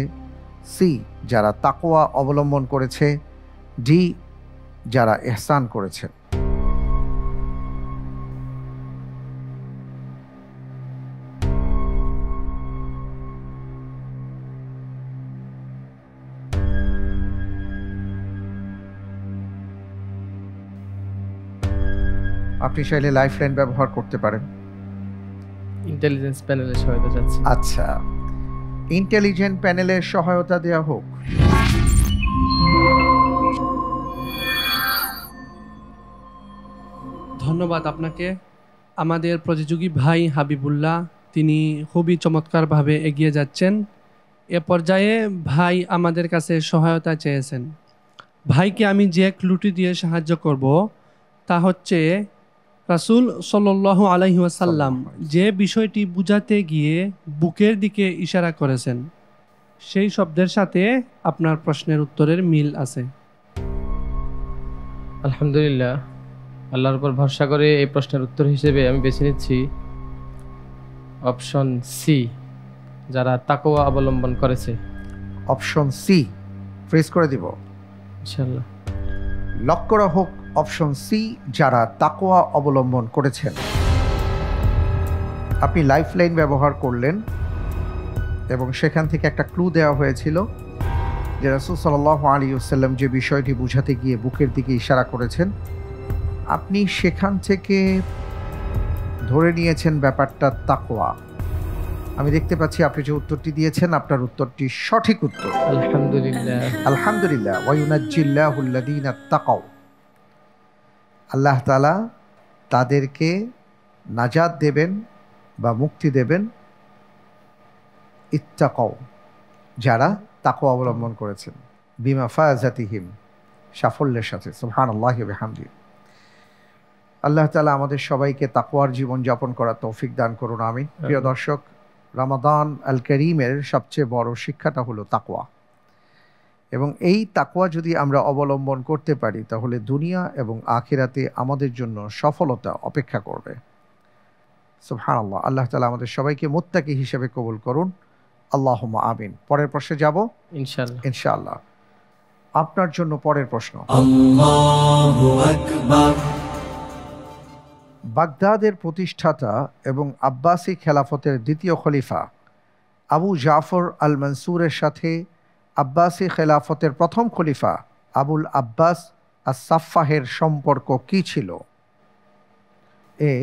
সি, যারা তাকওয়া অবলম্বন করেছে। ডি, যারা ইহসান করেছে। আপনি চাইলে লাইফ লাইন ব্যবহার করতে পারেন। ইন্টেলিজেন্স প্যানেলের সহায়তা চাচ্ছি। আচ্ছা, ইন্টেলিজেন্ট প্যানেলের সহায়তা দেওয়া হোক। ধন্যবাদ আপনাকে। আমাদের প্রতিযোগী ভাই হাবিবুল্লাহ, তিনি খুবই চমৎকারভাবে এগিয়ে যাচ্ছেন। এ পর্যায়ে ভাই আমাদের কাছে সহায়তা চেয়েছেন। ভাইকে আমি যে ক্লুটি দিয়ে সাহায্য করব তা হচ্ছে রাসূল সাল্লাল্লাহু আলাইহি ওয়াসাল্লাম যে বিষয়টি বুঝাতে গিয়ে বুকের দিকে ইশারা করেছেন সেই শব্দের সাথে আপনার প্রশ্নের উত্তরের মিল আছে। আলহামদুলিল্লাহ, আল্লাহর উপর ভরসা করে এই প্রশ্নের উত্তর হিসেবে আমি বেছে নিচ্ছি অপশন সি, যারা তাকওয়া অবলম্বন করেছে। অপশন সি প্রেস করে দিব। ইনশাআল্লাহ। লক করা হোক অপশন সি, যারা তাকওয়া অবলম্বন করেছেন। আপনি লাইফলাইন ব্যবহার করলেন এবং সেখান থেকে একটা ক্লু দেওয়া হয়েছিল যে রাসূল সাল্লাল্লাহু আলাইহি ওয়াসাল্লাম যে বিষয়টি বুঝাতে গিয়ে বুকের দিকে ইশারা করেছেন, আপনি সেখান থেকে ধরে নিয়েছেন ব্যাপারটা তাকওয়া। আমি দেখতে পাচ্ছি আপনি যে উত্তরটি দিয়েছেন আপনার উত্তরটি সঠিক উত্তর। আলহামদুলিল্লাহ। আলহামদুলিল্লাহ। ওয়ায়ুনাজ্জিল্লাহুল্লাযীনা তাকাও, আল্লাহ তাআলা তাদেরকে নাজাত দেবেন বা মুক্তি দেবেন, ইত্তাকাও, যারা তাকওয়া অবলম্বন করেছেন, বিমা ফাযাতিহিম, সাফল্যের সাথে। সুবহানাল্লাহি ওয়া বিহামদিহি। আল্লাহ তাআলা আমাদের সবাইকে তাকওয়ার জীবন যাপন করার তৌফিক দান করুন, আমিন। প্রিয় দর্শক, রমাদান আল করিমের সবচেয়ে বড় শিক্ষাটা হলো তাকওয়া, এবং এই তাকওয়া যদি আমরা অবলম্বন করতে পারি তাহলে দুনিয়া এবং আখিরাতে আমাদের জন্য সফলতা অপেক্ষা করবে। সুবহানাল্লাহ। আল্লাহ তাআলা আমাদের সবাইকে মুত্তাকি হিসেবে কবুল করুন, আল্লাহুম্মা আমিন। পরের প্রশ্নে যাব ইনশাআল্লাহ। ইনশাআল্লাহ। আপনার জন্য পরের প্রশ্ন। আল্লাহু আকবার। বাগদাদের প্রতিষ্ঠাতা এবং আব্বাসি খেলাফতের দ্বিতীয় খলিফা আবু জাফর আল মনসুরের সাথে আব্বাসি খেলাফতের প্রথম খলিফা আবুল আব্বাস আস-সাফফাহের সম্পর্ক কী ছিল? এ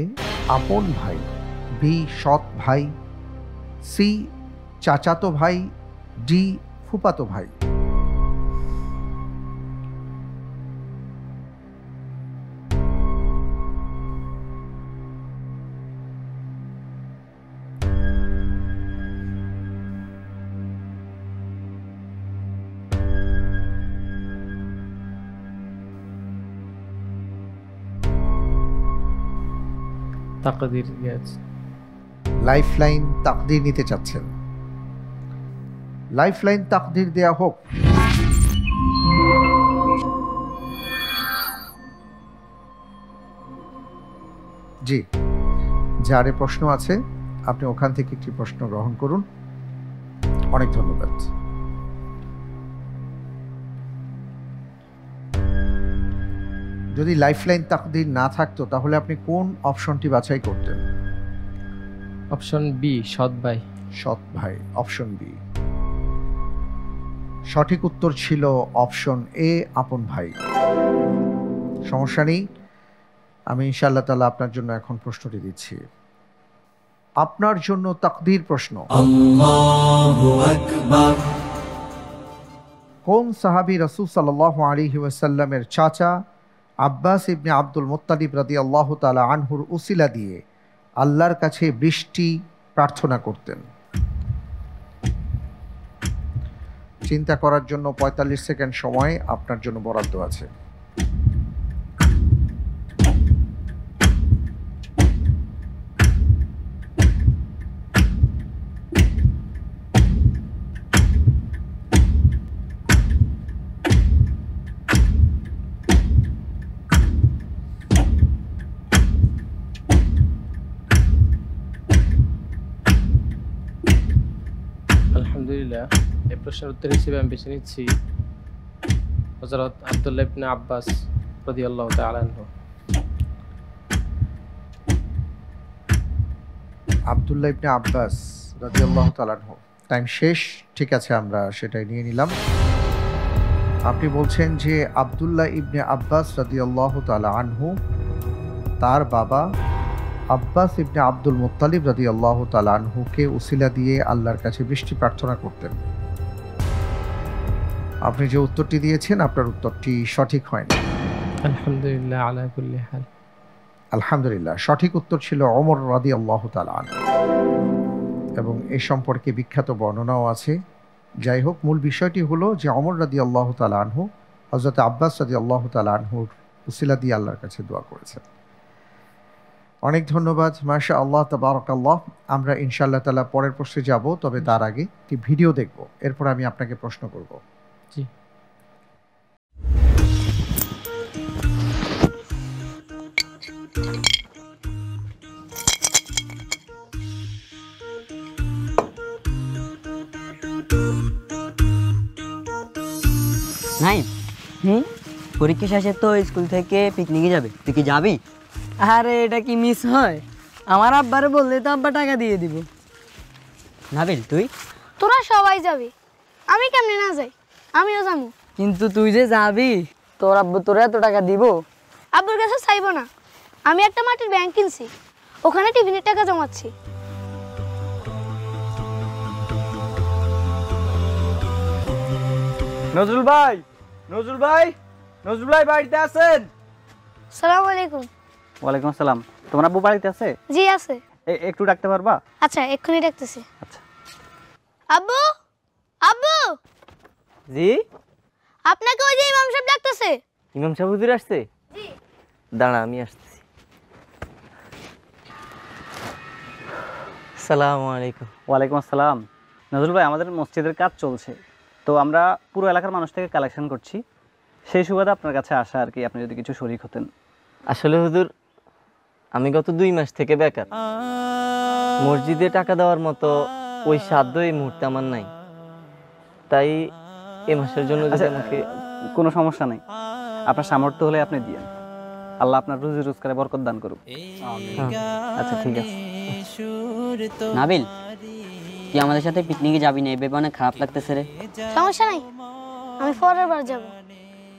আপন ভাই, বি সৎ ভাই, সি চাচাতো ভাই, ডি ফুফাতো ভাই। তাকদীর ইয়াজ। লাইফলাইন তাকদীর নিতে চাচ্ছেন? লাইফলাইন তাকদীর দেয়া হোক। জি, যারে প্রশ্ন আছে আপনি ওখান থেকে একটি প্রশ্ন গ্রহণ করুন। অনেক ধন্যবাদ। যদি লাইফলাইন তাকদীর না থাকতো তাহলে আপনি কোন অপশনটি বাছাই করতেন? অপশন বি, সৎ ভাই। সৎ ভাই, অপশন বি। সঠিক উত্তর ছিল অপশন এ, আপন ভাই। সমস্যা নেই, আমি ইনশাআল্লাহ তাআলা আপনার জন্য এখন প্রশ্নটি দিচ্ছি। আপনার জন্য তাকদীর প্রশ্ন। আল্লাহু আকবার। কোন সাহাবী রাসূল সাল্লাল্লাহু আলাইহি ওয়াসাল্লামের চাচা আব্বাস ইবনে আব্দুল মুত্তালিব রাদিয়াল্লাহু তাআলা আনহুর উসিলা দিয়ে আল্লাহর কাছে বৃষ্টি প্রার্থনা করতেন? চিন্তা করার জন্য ৪৫ সেকেন্ড সময় আপনার জন্য বরাদ্দ আছে। আলহামদুলিল্লাহ। এই প্রশ্নের উত্তর হিসেবে আমি বেছে নিচ্ছি হযরত আব্দুল্লাহ ইবনে আব্বাস রাদিয়াল্লাহু তাআলা আনহু। আব্দুল্লাহ ইবনে আব্বাস রাদিয়াল্লাহু তাআলা আনহু। টাইম শেষ। ঠিক আছে, আমরা সেটাই নিয়ে নিলাম। আপনি বলছেন যে আব্দুল্লাহ ইবনে আব্বাস রাদিয়াল্লাহু তাআলা আনহু তার বাবা আব্বাস ইবনে আব্দুল মুত্তালিব রাদিয়াল্লাহু তাআলা আনহুকে উসিলা দিয়ে আল্লাহর কাছে বৃষ্টি প্রার্থনা করতেন। আপনি যে উত্তরটি দিয়েছেন আপনার উত্তরটি সঠিক হয়নি। আলহামদুলিল্লাহ আলা কুল্লি হাল। আলহামদুলিল্লাহ, সঠিক উত্তর ছিল ওমর রাদিয়াল্লাহু তাআলা আনহু, এবং এ সম্পর্কে বিখ্যাত বর্ণনাও আছে। যাই হোক, মূল বিষয়টি হলো যে ওমর রাদিয়াল্লাহু তাআলা আনহু হযরত আব্বাস রাদিয়াল্লাহু তাআলা আনহুর উসিলা দিয়ে আল্লাহর কাছে দোয়া করেছেন। অনেক ধন্যবাদ। মাশাআল্লাহ, তাবারাকাল্লাহ। আমরা ইনশাআল্লাহ তাআলা পরের প্রশ্নে যাব, তবে তার আগে একটি ভিডিও দেখব, এরপর আমি আপনাকে প্রশ্ন করব। জি। নাইম, পরীক্ষা শেষে তো স্কুল থেকে পিকনিকে যাবে, তুই কি যাবি? আরে এটা কি মিস হয়? আমার আব্বারে বললে তো আব্বা টাকা দিয়ে দিব। নাবিল তুই? তোরা সবাই যাবি, আমি কেমনে না যাই? আমিও যাবো। কিন্তু তুই যে যাবি, তোর আব্বু তোরা এত টাকা দিব? আব্বুর কাছে চাইবো না, আমি একটা মাটির ব্যাংক কিনছি, ওখানে টিফিনের টাকা জমাচ্ছি। নজরুল ভাই, নজরুল ভাই, নজরুল ভাই বাড়িতে আছেন? আসসালামু আলাইকুম। ওয়ালাইকুম আসসালাম। তোমার আব্বু বাড়িতে আছে? জি আছে। একটু ডাকতে পারবা? আচ্ছা এক্ষুনি ডাকতেছি। আচ্ছা। আব্বু, আব্বু। জি? আপনাকে ওই যে ইমাম সাহেব ডাকতেছে। ইমাম সাহেব হুজুর আসছে? জি। দাঁড়া আমি আসতেছি। আসসালামু আলাইকুম। ওয়ালাইকুম আসসালাম। নজরুল ভাই, আমাদের মসজিদের কাজ চলছে, তো আমরা পুরো এলাকার মানুষ থেকে কালেকশন করছি, সেই সুবাদে আপনার কাছে আসা আর কি, আপনি যদি কিছু শরীক হতেন। আসলে হুজুর, আমি গত 2 মাস থেকে বেকার, মসজিদে টাকা দেওয়ার মতো ওই সাধ্য এই মুহূর্তে আমার নাই, তাই এই মাসের জন্য যদি আমাকে। কোনো সমস্যা নেই, আপনার সামর্থ্য হলে আপনি দিয়েন, আল্লাহ আপনার রুজি রোজগারে বরকত দান করুক। আচ্ছা ঠিক আছে। নাবিল, তুই আমাদের সাথে পিকনিকে যাবি না, এই ব্যাপারে অনেক খারাপ লাগতেছে রে। সমস্যা নাই, আমি পরের বার যাব,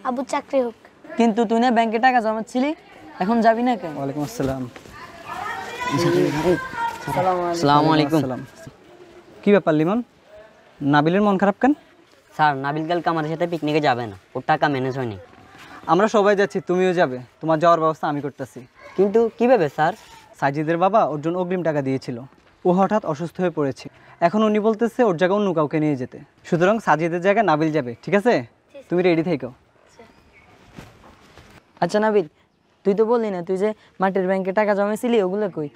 আব্বুর চাকরি হোক। কিন্তু তুই না ব্যাংকে টাকা জমাচ্ছিলি, এখন যাবি না কেন? ওয়ালাইকুম আসসালাম। আসসালামু আলাইকুম। কি ব্যাপার লিমন, নাবিলের মন খারাপ কেন? স্যার, নাবিল কালকে আমাদের সাথে পিকনিকে যাবে না, ওর টাকা ম্যানেজ হয়নি। আমরা সবাই যাচ্ছি, তুমিও যাবে, তোমার যাওয়ার ব্যবস্থা আমি করতেছি। কিন্তু কিভাবে স্যার? সাজিদের বাবা ওর জন্য অগ্রিম টাকা দিয়েছিল, ও হঠাৎ অসুস্থ হয়ে পড়েছে, এখন উনি বলতেছে ওর জায়গায় অন্য কাউকে নিয়ে যেতে, সুতরাং সাজিদের জায়গায় নাবিল যাবে, ঠিক আছে? তুমি রেডি থেকো। আচ্ছা নাবিল, তুই তো বললি না তুই যে মাটির ব্যাংকে টাকা জমাইছিলি, ওগুলো কই?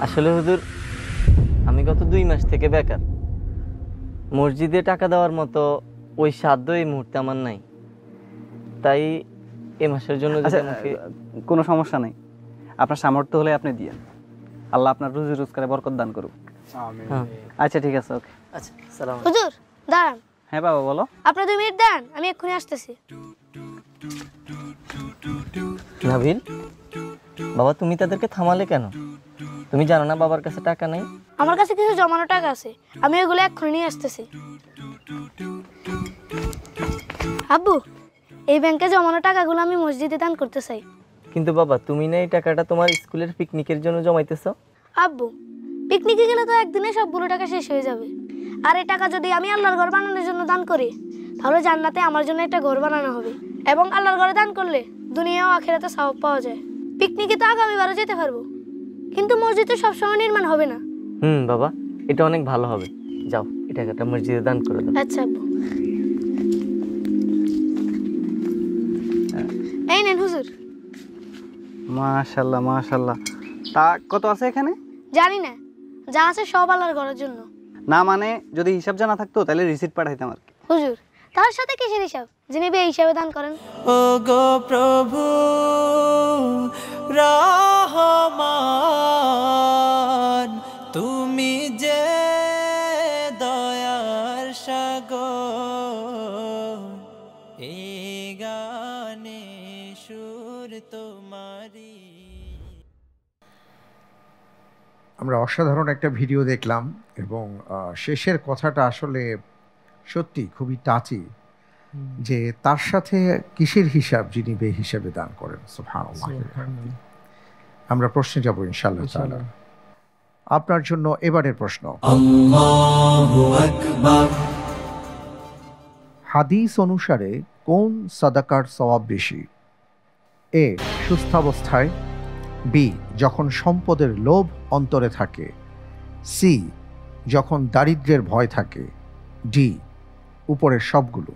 আসলে হুজুর, আমি গত 2 মাস থেকে বেকার, মসজিদে টাকা দেওয়ার মতো ওই সাধ্য এই মুহূর্তে আমার নাই, তাই এই মাসের জন্য যদি আমাকে। কোনো সমস্যা নেই, আপনার সামর্থ্য হলে আপনি দিয়েন, আল্লাহ আপনার রুজি রোজগারে বরকত দান করুক। আচ্ছা ঠিক আছে, ওকে। আচ্ছা সালাম। হুজুর দাঁড়ান। হ্যাঁ বাবা বলো। আপনার 2 মিনিট দাঁড়ান, আমি এক্ষুনি আসতেছি। নাবিল, বাবা তুমি তাদেরকে থামালে কেন? তুমি জানো না বাবার কাছে টাকা নাই? আমার কাছে কিছু জমানো টাকা আছে, আমি ওগুলো এক্ষুনি নিয়ে আসতেছি। আব্বু, এই ব্যাংকে জমানো টাকাগুলো আমি মসজিদে দান করতে চাই। কিন্তু বাবা, তুমি না এই টাকাটা তোমার স্কুলের পিকনিকের জন্য জমাইতেছো? আব্বু, পিকনিকে গেলে তো একদিনে সবগুলো টাকা শেষ হয়ে যাবে, আর এই টাকা যদি আমি আল্লাহর ঘর বানানোর জন্য দান করি, তাহলে জান্নাতে আমার জন্য একটা ঘর বানানো হবে, এবং আল্লাহর ঘরে দান করলে দুনিয়া ও আখিরাতে সওয়াব পাওয়া যায়। পিকনিকে তো আগামীবারও যেতে পারবো, কিন্তু মসজিদ তো সবসময় নির্মাণ হবে না। বাবা, এটা অনেক ভালো হবে, যাও এই টাকাটা মসজিদে দান করে দাও। আচ্ছা আব্বু। এই নেন হুজুর। মাশাআল্লাহ মাশাআল্লাহ। তা কত আছে এখানে? জানি না, যা আছে সব আল্লাহর ঘরের জন্য। না মানে যদি হিসাব জানা থাকতো তাহলে রিসিট পাঠাইতাম আর কি। হুজুর, তার সাথে কিসের হিসাব, যিনি বে হিসাবে দান করেন? ও গো প্রভু রহমান, তুমি যে দয়ার সাগর, এই গানে সুর তোমারি। আমরা অসাধারণ একটা ভিডিও দেখলাম, এবং শেষের কথাটা আসলে সত্যি খুবই টাচি, যে তার সাথে কিসের হিসাব যিনি বে হিসাবে দান করেন। সুবহানাল্লাহ। আমরা প্রশ্নে যাব ইনশাআল্লাহ তাআলা। আপনার জন্য এবারের প্রশ্ন, আল্লাহু আকবার। হাদিস অনুসারে কোন সাদাকার সওয়াব বেশি? এ, সুস্থাবস্থায়, বি, যখন সম্পদের লোভ অন্তরে থাকে, সি, যখন দারিদ্র্যের ভয় থাকে, ডি, উপরের সবগুলো।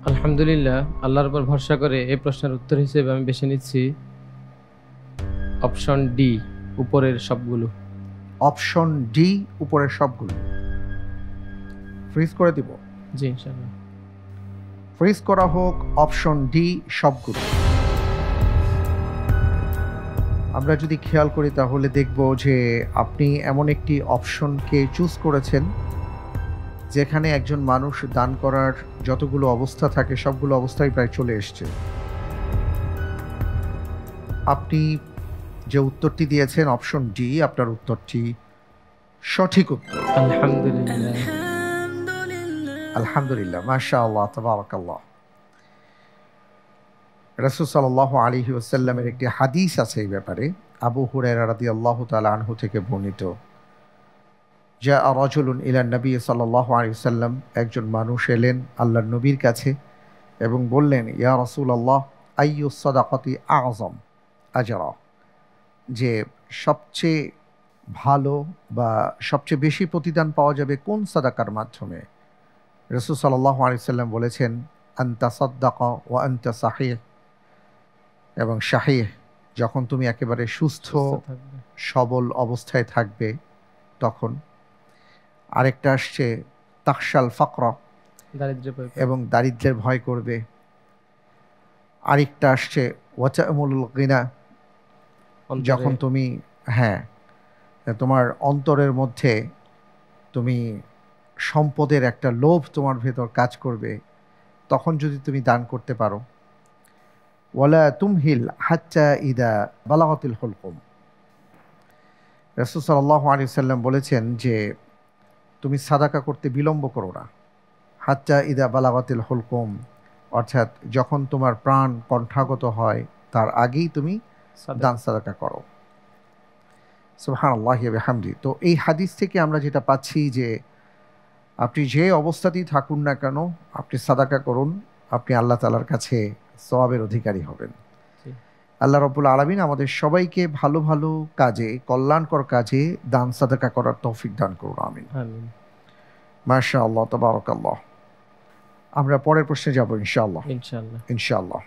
আলহামদুলিল্লাহ, আল্লাহর উপর ভরসা করে এই প্রশ্নের উত্তর হিসেবে আমি বেছে নিচ্ছি অপশন ডি, উপরের সবগুলো। অপশন ডি, উপরের সবগুলো। ফ্রিজ করে দিব? জি ইনশাআল্লাহ। ফ্রিজ করা হোক অপশন ডি, সবগুলো। আমরা যদি খেয়াল করি তাহলে দেখব যে আপনি এমন একটি অপশনকে চুজ করেছেন যেখানে একজন মানুষ দান করার যতগুলো অবস্থা থাকে সবগুলো অবস্থায় প্রায় চলে এসছে। আপনি যে উত্তরটি দিয়েছেন অপশন ডি, আপনার উত্তরটি সঠিক উত্তর। আলহামদুলিল্লাহ, আলহামদুলিল্লাহ, মাশাআল্লাহ, তাবারাকাল্লাহ। রাসূল সাল্লাল্লাহু আলাইহি ওয়াসাল্লামের একটি হাদিস আছে এই ব্যাপারে, আবু হুরায়রা রাদিয়াল্লাহু তাআলা আনহু থেকে বর্ণিত। যা রাজুলুন ইলা নবী সাল্লাল্লাহু আলাইহি ওয়াসাল্লাম, একজন মানুষ এলেন আল্লাহর নবীর কাছে এবং বললেন, ইয়া রাসূলুল্লাহ, আইয়ু সাদাকাতি আযম আজরা, যে সবচেয়ে ভালো বা সবচেয়ে বেশি প্রতিদান পাওয়া যাবে কোন সাদাকার মাধ্যমে? রাসূল সাল্লাল্লাহু আলাইহি ওয়াসাল্লাম বলেছেন, আনতা সাদ্দাকা ওয়া আনতা সাহিহ, এবং শাহিহ, যখন তুমি একেবারে সুস্থ সবল অবস্থায় থাকবে তখন। আরেকটা আসছে তাকশাল ফাকরা, এবং দারিদ্র্যের ভয় করবে। আরেকটা আসছে ওয়াতামুল গিনা, যখন তুমি তোমার অন্তরের মধ্যে তুমি সম্পদের একটা লোভ তোমার ভেতর কাজ করবে, তখন যদি তুমি দান করতে পারো। ওয়ালা তুমহিল হাত্তা ইদা বালাগাতিল হুলকুম, রাসূল সাল্লাল্লাহু আলাইহি ওয়াসাল্লাম বলেছেন যে তুমি সাদাকা করতে বিলম্ব করো না। হাত্তা ইদা বালাগাতিল হুলকুম, অর্থাৎ যখন তোমার প্রাণ কণ্ঠাগত হয় তার আগেই তুমি দান সাদাকা করো। সুবহানাল্লাহি ওয়া বিহামদি। তো এই হাদিস থেকে আমরা যেটা পাচ্ছি যে আপনি যে অবস্থাতেই থাকুন না কেন, আপনি সাদাকা করুন, আপনি আল্লাহ তাআলার কাছে সওয়াবের অধিকারী হবেন। আল্লাহ রাব্বুল আলামিন আমাদের সবাইকে ভালো ভালো কাজে, কল্যাণকর কাজে দান সাদাকা করার তৌফিক দান করুন, আমিন। মাশাআল্লাহ, তাবারাকাল্লাহ। আমরা পরের প্রশ্নে যাব ইনশাআল্লাহ। ইনশাআল্লাহ।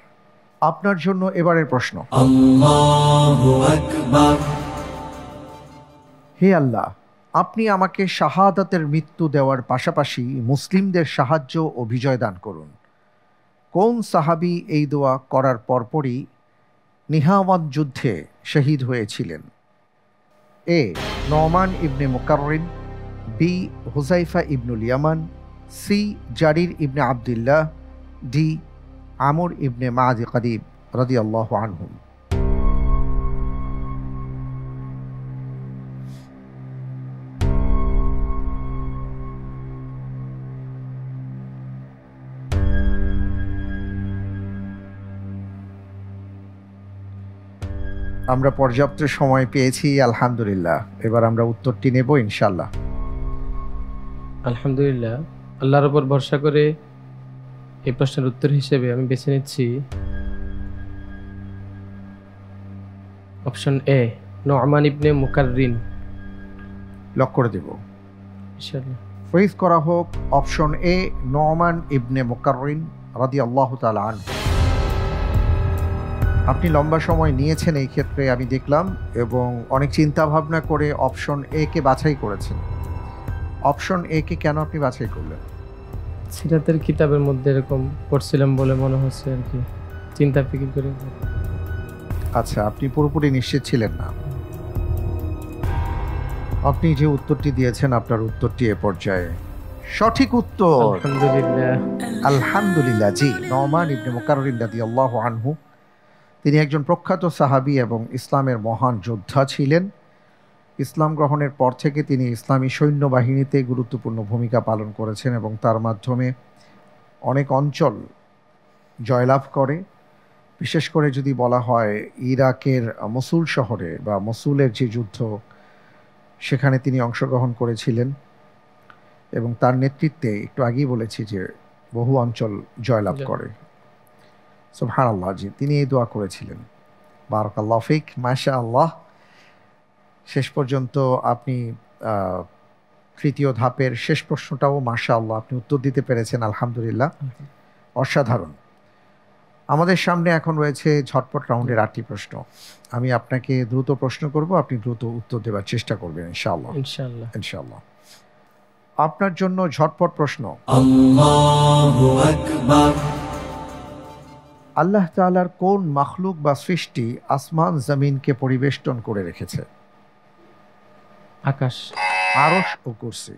আপনার জন্য এবারের প্রশ্ন। আল্লাহু আকবার। হে আল্লাহ, আপনি আমাকে শাহাদাতের মৃত্যু দেওয়ার পাশাপাশি মুসলিমদের সাহায্য ও বিজয় দান করুন। কোন সাহাবী এই দোয়া করার পরপরই নিহাওয়ান যুদ্ধে শহীদ হয়েছিলেন? এ নোমান ইবনে মুকাররিন, বি হুযাইফা ইবনুল ইয়ামান, সি জারির ইবনে আবদুল্লাহ, ডি আমর ইবনে মাদি কাদিব রাদিয়াল্লাহু আনহুম। আমরা পর্যাপ্ত সময় পেয়েছি, আলহামদুলিল্লাহ। এবার আমরা উত্তরটি নেব ইনশাআল্লাহ। আলহামদুলিল্লাহ, আল্লাহর উপর ভরসা করে এই প্রশ্নের উত্তর হিসেবে আমি বেছে নিচ্ছি option A, Noman ibn Muqarrin. Lock করে দেব ইনশাআল্লাহ। ফ্রিজ করা হোক অপশন এ, নোমান ইবনে মুকাররিন রাদিয়াল্লাহু তাআলা আনহু। আপনি লম্বা সময় নিয়েছেন এই ক্ষেত্রে আমি দেখলাম, এবং অনেক চিন্তা ভাবনা করে অপশন এ কে বাছাই করেছেন। অপশন এ কে কেন আপনি বাছাই করলেন? সিরাতের কিতাবের মধ্যে এরকম পড়ছিলাম বলে মনে হচ্ছে আর কি, চিন্তা ফিকির করে। আচ্ছা, আপনি পুরোপুরি নিশ্চিত ছিলেন না। আপনি যে উত্তরটি দিয়েছেন আপনার উত্তরটি এ পর্যায়ে সঠিক উত্তর। আলহামদুলিল্লাহ। আলহামদুলিল্লাহ, জি, নোমান ইবনে মুকাররিন রাদিয়াল্লাহু আনহু, তিনি একজন প্রখ্যাত সাহাবী এবং ইসলামের মহান যোদ্ধা ছিলেন। ইসলাম গ্রহণের পর থেকে তিনি ইসলামী সৈন্যবাহিনীতে গুরুত্বপূর্ণ ভূমিকা পালন করেছেন এবং তার মাধ্যমে অনেক অঞ্চল জয়লাভ করে। বিশেষ করে যদি বলা হয় ইরাকের মসুল শহরে বা মসুলের যে যুদ্ধ, সেখানে তিনি অংশগ্রহণ করেছিলেন এবং তার নেতৃত্বে একটু আগেই বলেছি যে বহু অঞ্চল জয়লাভ করে। সুবহানাল্লাহ, জি, তিনি এই দোয়া করেছিলেন। বারাকাল্লাহু ফিক, মাশাআল্লাহ। শেষ পর্যন্ত আপনি তৃতীয় ধাপের শেষ প্রশ্নটাও মাশাআল্লাহ আপনি উত্তর দিতে পেরেছেন, আলহামদুলিল্লাহ, অসাধারণ। আমাদের সামনে এখন রয়েছে ঝটপট রাউন্ডের 8টি প্রশ্ন। আমি আপনাকে দ্রুত প্রশ্ন করব, আপনি দ্রুত উত্তর দেওয়ার চেষ্টা করবেন ইনশাআল্লাহ। ইনশাআল্লাহ। ইনশাআল্লাহ। আপনার জন্য ঝটপট প্রশ্ন। আল্লাহু আকবার। আল্লাহ তাআলার কোন মাখলুক বা সৃষ্টি আসমান জমিনকে পরিবেষ্টন করে রেখেছে? আকাশ, আরশ ও কুরসি।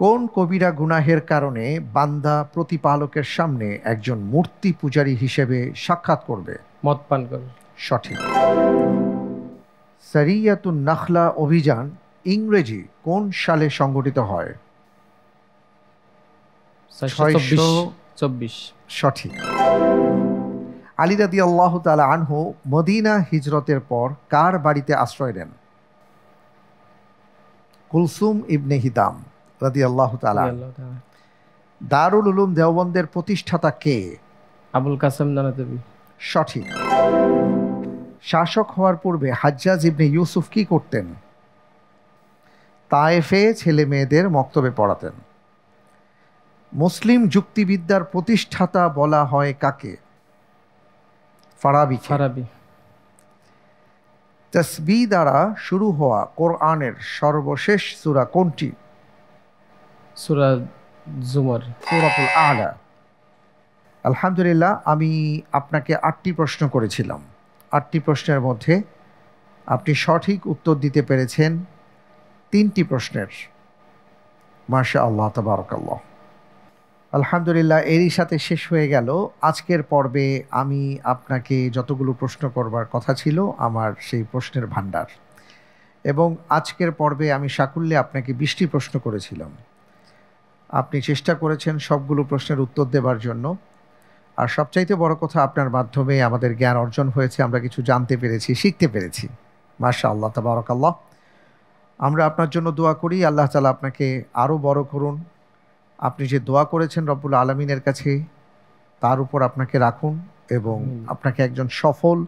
কোন কবিরা গুনাহের কারণে বান্দা প্রতিপালকের সামনে একজন মূর্তি পূজারী হিসেবে সাক্ষাৎ করবে? মদ পান করে। সঠিক। সারিয়াতুন নাখলা অভিযান ইংরেজি কোন সালে সংগঠিত হয়? 624। সঠিক। আলী রাদিয়াল্লাহু তাআলা আনহু মদিনা হিজরতের পর কার বাড়িতে আশ্রয় নেন? কুলসুম ইবনে হিদাম রাদিয়াল্লাহু তাআলা। দারুল উলুম দেওবন্দের প্রতিষ্ঠাতা কে? আবুল কাসেম নানাতবি। সঠিক। শাসক হওয়ার পূর্বে হাজ্জাজ ইবনে ইউসুফ কি করতেন? তায়েফে ছেলে মেয়েদের মক্তবে পড়াতেন। মুসলিম যুক্তিবিদ্যার প্রতিষ্ঠাতা বলা হয় কাকে? ফারাবি। তাসবিহ দ্বারা শুরু হওয়া কোরআনের সর্বশেষ সূরা কোনটি? সূরা জুমার। সূরাতুল আলা। আলহামদুলিল্লাহ, আমি আপনাকে 8টি প্রশ্ন করেছিলাম। 8টি প্রশ্নের মধ্যে আপনি সঠিক উত্তর দিতে পেরেছেন 3টি প্রশ্নের। মাশাআল্লাহ, তাবারাকাল্লাহ। আলহামদুলিল্লাহ, এরই সাথে শেষ হয়ে গেল আজকের পর্বে আমি আপনাকে যতগুলো প্রশ্ন করবার কথা ছিল আমার সেই প্রশ্নের ভান্ডার। এবং আজকের পর্বে আমি সাকুল্যে আপনাকে 20টি প্রশ্ন করেছিলাম। আপনি চেষ্টা করেছেন সবগুলো প্রশ্নের উত্তর দেবার জন্য। আর সবচাইতে বড় কথা, আপনার মাধ্যমে আমাদের জ্ঞান অর্জন হয়েছে, আমরা কিছু জানতে পেরেছি, শিখতে পেরেছি। মাশাআল্লাহ, তাবারাকাল্লাহ। আমরা আপনার জন্য দোয়া করি, আল্লাহ তাআলা আপনাকে আরও বড় করুন। আপনি যে দোয়া করেছেন রব্বুল আলামিনের কাছে, তার উপর আপনাকে রাখুন এবং আপনাকে একজন সফল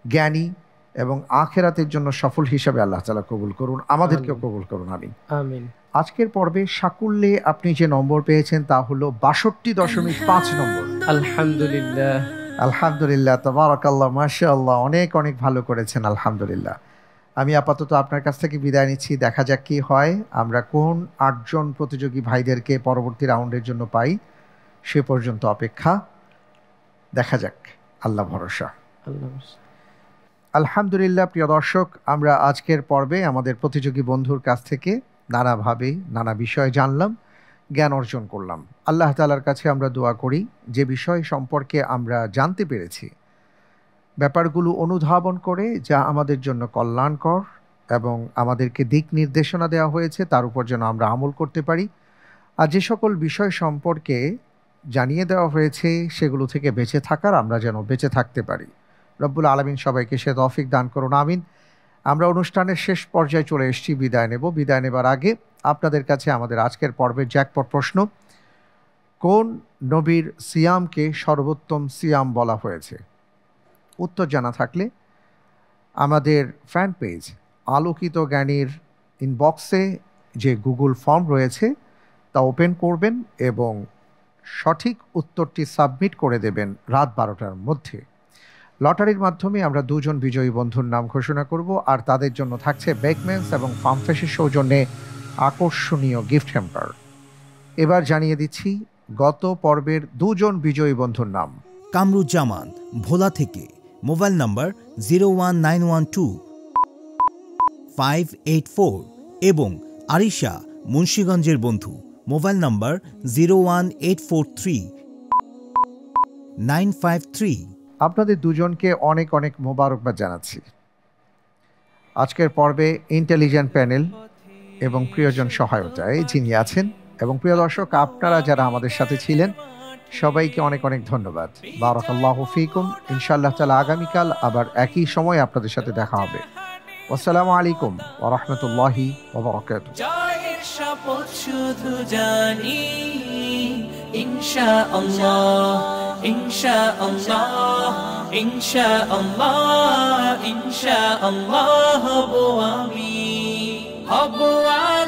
জ্ঞানী এবং আখিরাতের জন্য সফল হিসাবে আল্লাহ তাআলা কবুল করুন, আমাদেরকেও কবুল করুন। আমিন। আজকের পর্বে সাকুল্যে আপনি যে নম্বর পেয়েছেন তা হলো ৬২.৫ নম্বর। আলহামদুলিল্লাহ। আলহামদুলিল্লাহ, তাবারাকাল্লাহ, মাশাআল্লাহ, অনেক অনেক ভালো করেছেন, আলহামদুলিল্লাহ। আমি আপাতত আপনার কাছ থেকে বিদায় নিচ্ছি। দেখা যাক কি হয়, আমরা কোন 8 জন প্রতিযোগী ভাইদেরকে পরবর্তী রাউন্ডের জন্য পাই। সে পর্যন্ত অপেক্ষা, দেখা যাক। আল্লাহ ভরসা। আলহামদুলিল্লাহ। প্রিয় দর্শক, আমরা আজকের পর্বে আমাদের প্রতিযোগী বন্ধুর কাছ থেকে নানাভাবে নানা বিষয় জানলাম, জ্ঞান অর্জন করলাম। আল্লাহ তাআলার কাছে আমরা দোয়া করি যে বিষয় সম্পর্কে আমরা জানতে পেরেছি, ব্যাপারগুলো অনুধাবন করে যা আমাদের জন্য কল্যাণকর এবং আমাদেরকে দিক নির্দেশনা দেওয়া হয়েছে তার উপর যেন আমরা আমল করতে পারি। আর যে সকল বিষয় সম্পর্কে জানিয়ে দেওয়া হয়েছে সেগুলো থেকে বেঁচে থাকার আমরা যেন বেঁচে থাকতে পারি। রব্বুল আলামিন সবাইকে সে তৌফিক দান করুন, আমিন। আমরা অনুষ্ঠানের শেষ পর্যায়ে চলে এসেছি, বিদায় নেব। বিদায় নেবার আগে আপনাদের কাছে আমাদের আজকের পর্বের জ্যাকপট প্রশ্ন: কোন নবীর সিয়ামকে সর্বোত্তম সিয়াম বলা হয়েছে? উত্তর জানা থাকলে আমাদের ফ্যান পেজ আলোকিত জ্ঞানীর ইনবক্সে যে গুগল ফর্ম রয়েছে তা ওপেন করবেন এবং সঠিক উত্তরটি সাবমিট করে দেবেন রাত 12টার মধ্যে। লটারির মাধ্যমে আমরা 2 জন বিজয়ী বন্ধুর নাম ঘোষণা করব, আর তাদের জন্য থাকছে বেকমেন্স এবং ফার্মফ্রেশের সৌজন্যে আকর্ষণীয় গিফট হ্যাম্পার। এবার জানিয়ে দিচ্ছি গত পর্বের 2 জন বিজয়ী বন্ধুর নাম। কামরুজ্জামান ভোলা থেকে, মোবাইল নাম্বার 01912-584, এবং আরিশা মুন্সিগঞ্জের বন্ধু, মোবাইল নাম্বার 01843-953। আপনাদের 2 জনকে অনেক অনেক মোবারকবাদ জানাচ্ছি। আজকের পর্বে ইন্টেলিজেন্ট প্যানেল এবং প্রিয়জন সহায়তায় যিনি আছেন এবং প্রিয় দর্শক আপনারা যারা আমাদের সাথে ছিলেন সবাইকে অনেক অনেক ধন্যবাদ। বারাকাল্লাহু ফিকুম। ইনশাআল্লাহ তাআলা আগামীকাল আবার একই সময় আপনাদের সাথে দেখা হবে। আসসালামু আলাইকুম ওয়া রাহমাতুল্লাহি ওয়া বারাকাতুহু। জয়ের শপথ শুধু জানি ইনশাআল্লাহ, ইনশাআল্লাহ, ইনশাআল্লাহ, ইনশাআল্লাহ হব আমি, হব আমি।